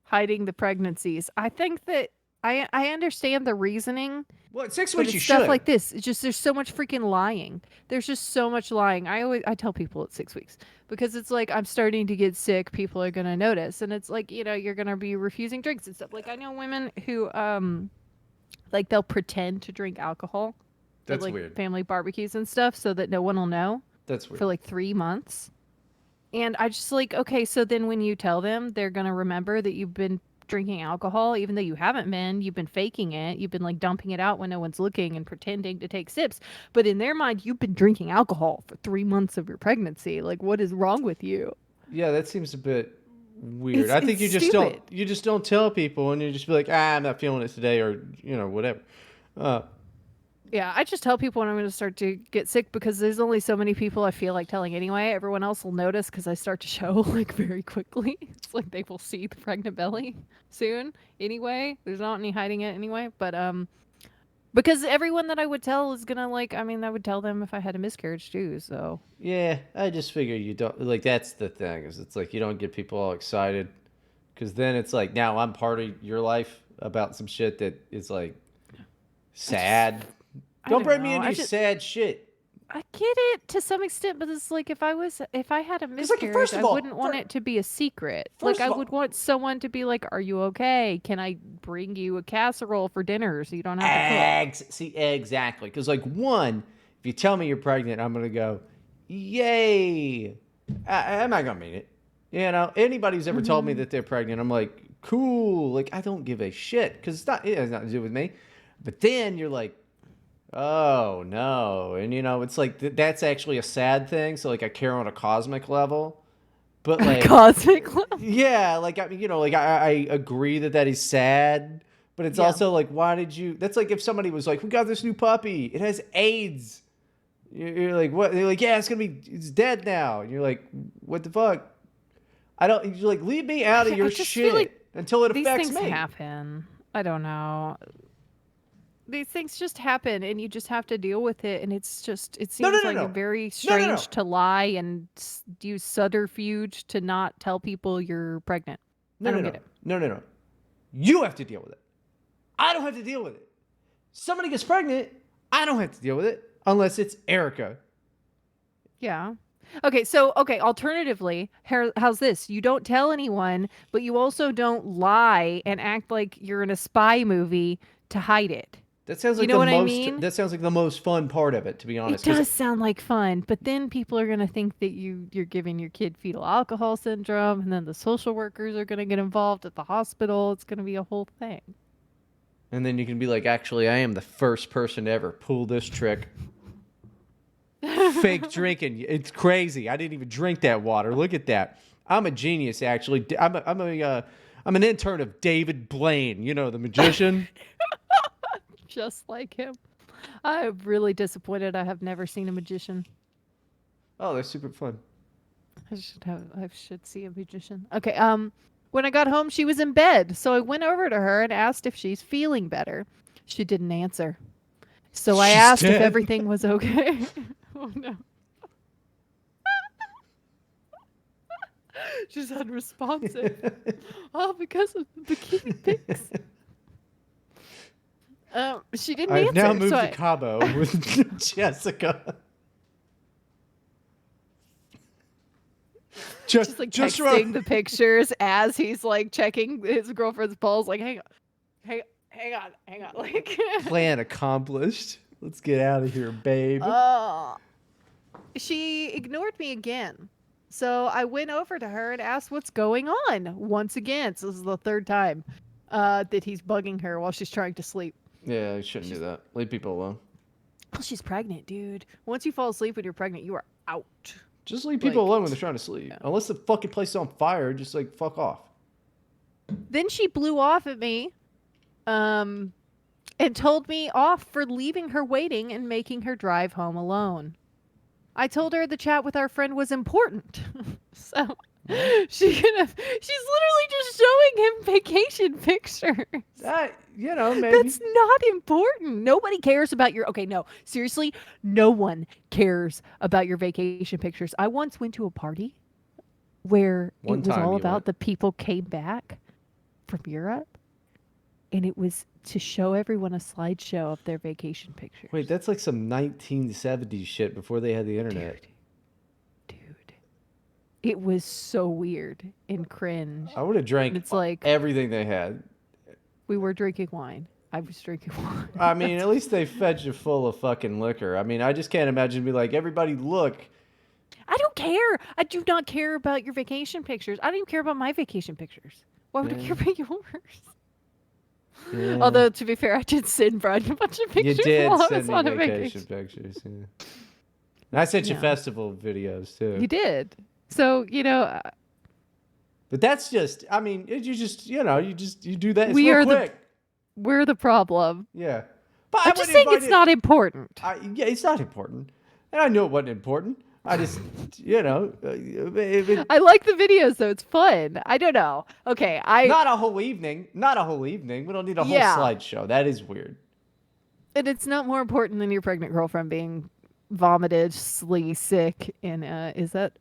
hiding the pregnancies. I think that I understand the reasoning, Well, six but weeks it's you stuff should. like this. It's just there's so much freaking lying. There's just so much lying. I tell people it's 6 weeks because it's like I'm starting to get sick. People are gonna notice, and it's like you're gonna be refusing drinks and stuff. Like I know women who like they'll pretend to drink alcohol at That's like weird. family barbecues and stuff so that no one will know That's for weird. like 3 months. And I just like, okay, so then when you tell them, they're going to remember that you've been drinking alcohol, even though you haven't been. You've been faking it. You've been like dumping it out when no one's looking and pretending to take sips. But in their mind, you've been drinking alcohol for 3 months of your pregnancy. Like, what is wrong with you? Yeah, that seems a bit weird. I think It's stupid. you just don't tell people, and you just be like, I'm not feeling it today, or whatever. Uh, Yeah, I just tell people when I'm going to start to get sick because there's only so many people I feel like telling anyway. Everyone else will notice because I start to show like very quickly. It's like they will see the pregnant belly soon anyway. There's not any hiding it anyway. But because everyone that I would tell is gonna like, I mean, I would tell them if I had a miscarriage too. So yeah, I just figure you don't like. That's the thing is, it's like you don't get people all excited because then it's like now I'm part of your life about some shit that is like I just, sad. I Don't don't bring me know. into your sad shit. I get it to some extent, but it's like if I had a Because like, miscarriage, I wouldn't want for, it to be a secret. Like first I of would all, want someone to be like, "Are you okay? Can I bring you a casserole for dinner so you don't have to cook?" See, exactly. Because, like, one, if you tell me you're pregnant, I'm going to go, yay. I'm not going to mean it. Anybody who's ever told me Mhm. that they're pregnant, I'm like, cool. Like, I don't give a shit because it has nothing to do with me. But then you're like, oh, no. And, it's like, that's actually a sad thing. So, like, I care on a cosmic level. But, like, Cosmic love. yeah, like I mean, like I agree that is sad, but it's Yeah. also like, why did you? That's like if somebody was like, "We got this new puppy. It has AIDS." You're like, "What?" They're like, "Yeah, it's dead now." And you're like, "What the fuck?" I don't. You're like, leave me out of I your just feel like shit until it these affects things me. happen. I don't know. These things just happen and you just have to deal with it, and it's just it No, no, seems no, like a no, very no, no, no, strange to lie and use subterfuge to not tell people you're pregnant. no, I no, don't no, get it. no, no, no. You have to deal with it. I don't have to deal with it. Somebody gets pregnant, I don't have to deal with it unless it's Erica. Yeah. Okay, so alternatively, how's this? You don't tell anyone, but you also don't lie and act like you're in a spy movie to hide it. That sounds You like know the what I most. mean? That sounds like the most fun part of it, to be It honest. Because does sound like fun, but then people are going to think that you're giving your kid fetal alcohol syndrome, and then the social workers are going to get involved at the hospital. It's going to be a whole thing. and then you can be like, actually, I am the first person to ever pull this trick. Fake drinking. It's crazy. I didn't even drink that water. Look at that. I'm a genius, actually. I'm an intern of David Blaine. You know, the magician. Just like him. I'm really disappointed I have never seen a magician. Oh, they're super fun. I should see a magician. Okay, when I got home she was in bed, so I went over to her and asked if she's feeling better. She didn't answer. So I She's asked if dead. everything was okay. Oh no. She's unresponsive. All because of the bikini pics. She didn't I've now answer. So moved to I Cabo with Jessica. Just, she's like just texting run. the pictures as he's like checking his girlfriend's pulse. Like, hang on. Like, Plan accomplished. Let's get out of here, babe. uh, she ignored me again. So I went over to her and asked what's going on once again. So this is the third time that he's bugging her while she's trying to sleep. Yeah, you shouldn't do She's that. Leave people alone. well, she's pregnant, dude. Once you fall asleep when you're pregnant, you are out. Just leave people Like, alone when they're trying to sleep. yeah. Unless the fucking place is on fire, just like fuck off. Then she blew off at me, um, and told me off for leaving her waiting and making her drive home alone. I told her the chat with our friend was important. So Well, she's literally just showing him vacation pictures. maybe. That's not important. Nobody cares about your okay, no. Seriously, no one cares about your vacation pictures. I once went to a party where One it was time all you went. about the people came back from Europe, and it was to show everyone a slideshow of their vacation Wait, pictures. that's like some 1970s shit before they had the internet. Dude, dude. It was so weird and cringe. I would have And drank it's like everything they had. we were drinking wine. I was drinking water. I mean, at least they fed you full of fucking liquor. I mean, I just can't imagine be like, everybody look. I don't care. I do not care about your vacation pictures. I don't even care about my vacation pictures. Why would I Yeah, care about yours? yeah. Although, to be fair, I did send Bryden a bunch of You pictures did while I send was me on a vacation vacation. pictures. Yeah. And I sent you Yeah, festival videos too. you did. So, But that's just, I mean, you just, you do that. It's we real are the quick. we're the problem. Yeah. But I I'm just wouldn't saying invite it's it. not important. Yeah, it's not important. And I knew it wasn't important. I just, I like the videos though. It's fun. I don't know. Okay, not a whole evening. Not a whole evening. We don't need a whole yeah. slideshow. That is weird. And it's not more important than your pregnant girlfriend being vomitously sick in is that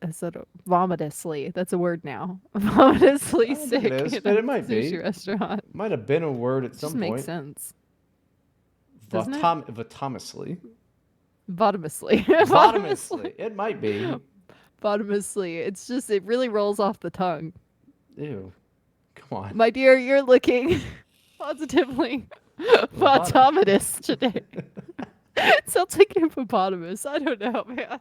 vomitously? That's a word now. I Vomitously don't think it sick is, in but a it might be. sushi restaurant. Might have been a word at It just some makes point. sense, doesn't it? Vatomously. Vomitously. Vatomously. It might be. Vomitously. It's just it really rolls off the tongue. Ew. Come on. My dear, you're looking positively Vatomously. vomitous today. It sounds like a hippopotamus. I don't know, man.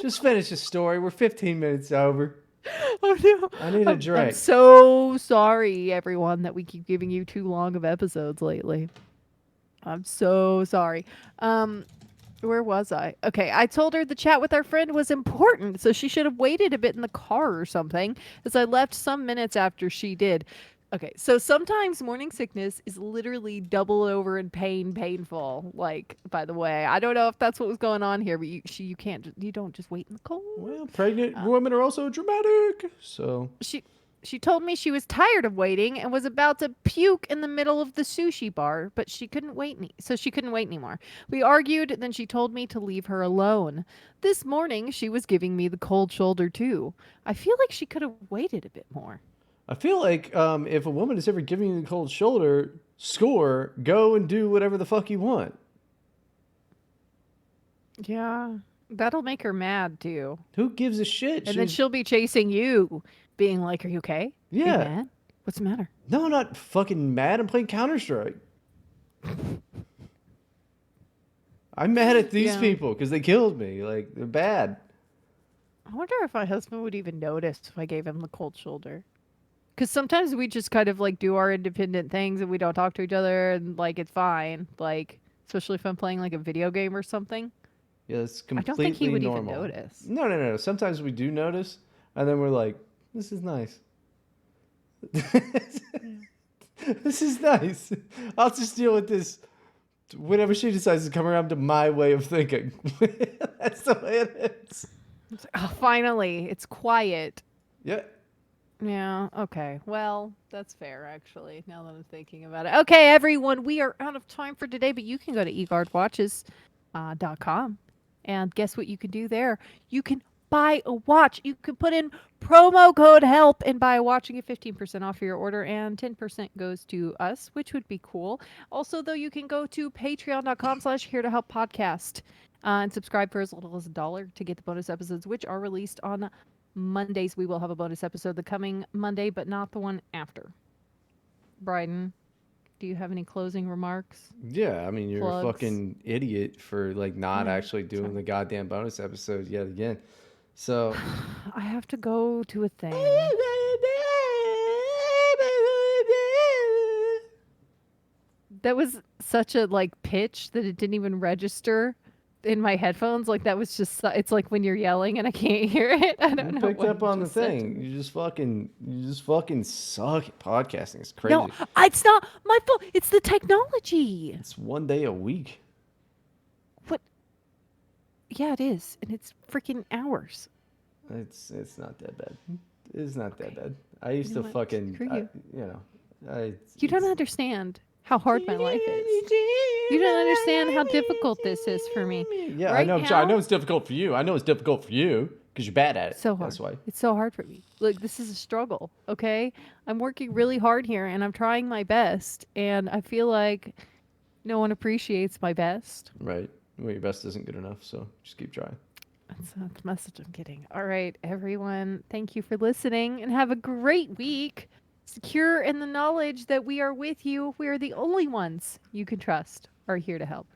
Just finish the story. We're 15 minutes over. Oh no. I need a I'm drink. so sorry, everyone, that we keep giving you too long of episodes lately. I'm so sorry. Where was I? Okay, I told her the chat with our friend was important, so she should have waited a bit in the car or something, as I left some minutes after she did. Okay, so sometimes morning sickness is literally double over in painful. Like, by the way, I don't know if that's what was going on here, but you don't just wait in the cold. Well, pregnant women are also dramatic. So. She told me she was tired of waiting and was about to puke in the middle of the sushi bar, but she couldn't so she couldn't wait anymore. We argued, then she told me to leave her alone. This morning, she was giving me the cold shoulder too. I feel like she could have waited a bit more. I feel like if a woman is ever giving you the cold shoulder, score, go and do whatever the fuck you want. Yeah, that'll make her mad too. Who gives a shit? And then she'll be chasing you, being like, "Are you okay? Are you Yeah. mad? What's the matter?" No, I'm not fucking mad. I'm playing Counter-Strike. I'm mad at these Yeah. people because they killed me. Like, they're bad. I wonder if my husband would even notice if I gave him the cold shoulder. Because sometimes we just kind of like do our independent things and we don't talk to each other and like it's fine. Like, especially if I'm playing like a video game or something. Yeah, it's I don't think he completely would even normal. notice. No. Sometimes we do notice, and then we're like, this is nice. This is nice. I'll just deal with this whenever she decides to come around to my way of thinking. That's the way it is. It's like, oh, finally, it's quiet. Yeah. Yeah, okay. Well, that's fair, actually, now that I'm thinking about it. Okay, everyone, we are out of time for today, but you can go to eGuardWatches.com. And guess what you can do there? You can buy a watch. You can put in promo code HELP and buy a watch and get 15% off your order, and 10% goes to us, which would be cool. Also, though, you can go to patreon.com/here to help podcast and subscribe for as little as $1 to get the bonus episodes, which are released on Mondays. We will have a bonus episode the coming Monday, but not the one after. Bryden, do you have any closing remarks? Yeah, I mean, you're Plugs? a fucking idiot for like not Yeah, actually doing sorry. the goddamn bonus episode yet again. So I have to go to a thing. That was such a like pitch that it didn't even register in my headphones. Like that was just it's like when you're yelling and I can't hear it. I don't you know picked what up you on the just said to thing. me. You just fucking suck at podcasting. It's crazy. No, it's not my fault. It's the technology. It's one day a week. What? Yeah, it is, and it's freaking hours. It's not that bad. It's not that bad. I used You to know what? fucking, Screw you. You don't understand how hard my life is. You don't understand how difficult this is for me. Yeah, Right I know. I now- know it's difficult for you. I know it's difficult for you because you're bad at it. So hard. That's why. It's so hard for me. Look, this is a struggle, okay? I'm working really hard here and I'm trying my best, and I feel like no one appreciates my best. Right. Well, your best isn't good enough, so just keep trying. That's not the message I'm getting. All right, everyone. Thank you for listening and have a great week. Secure in the knowledge that we are with you. We are the only ones you can trust are here to help.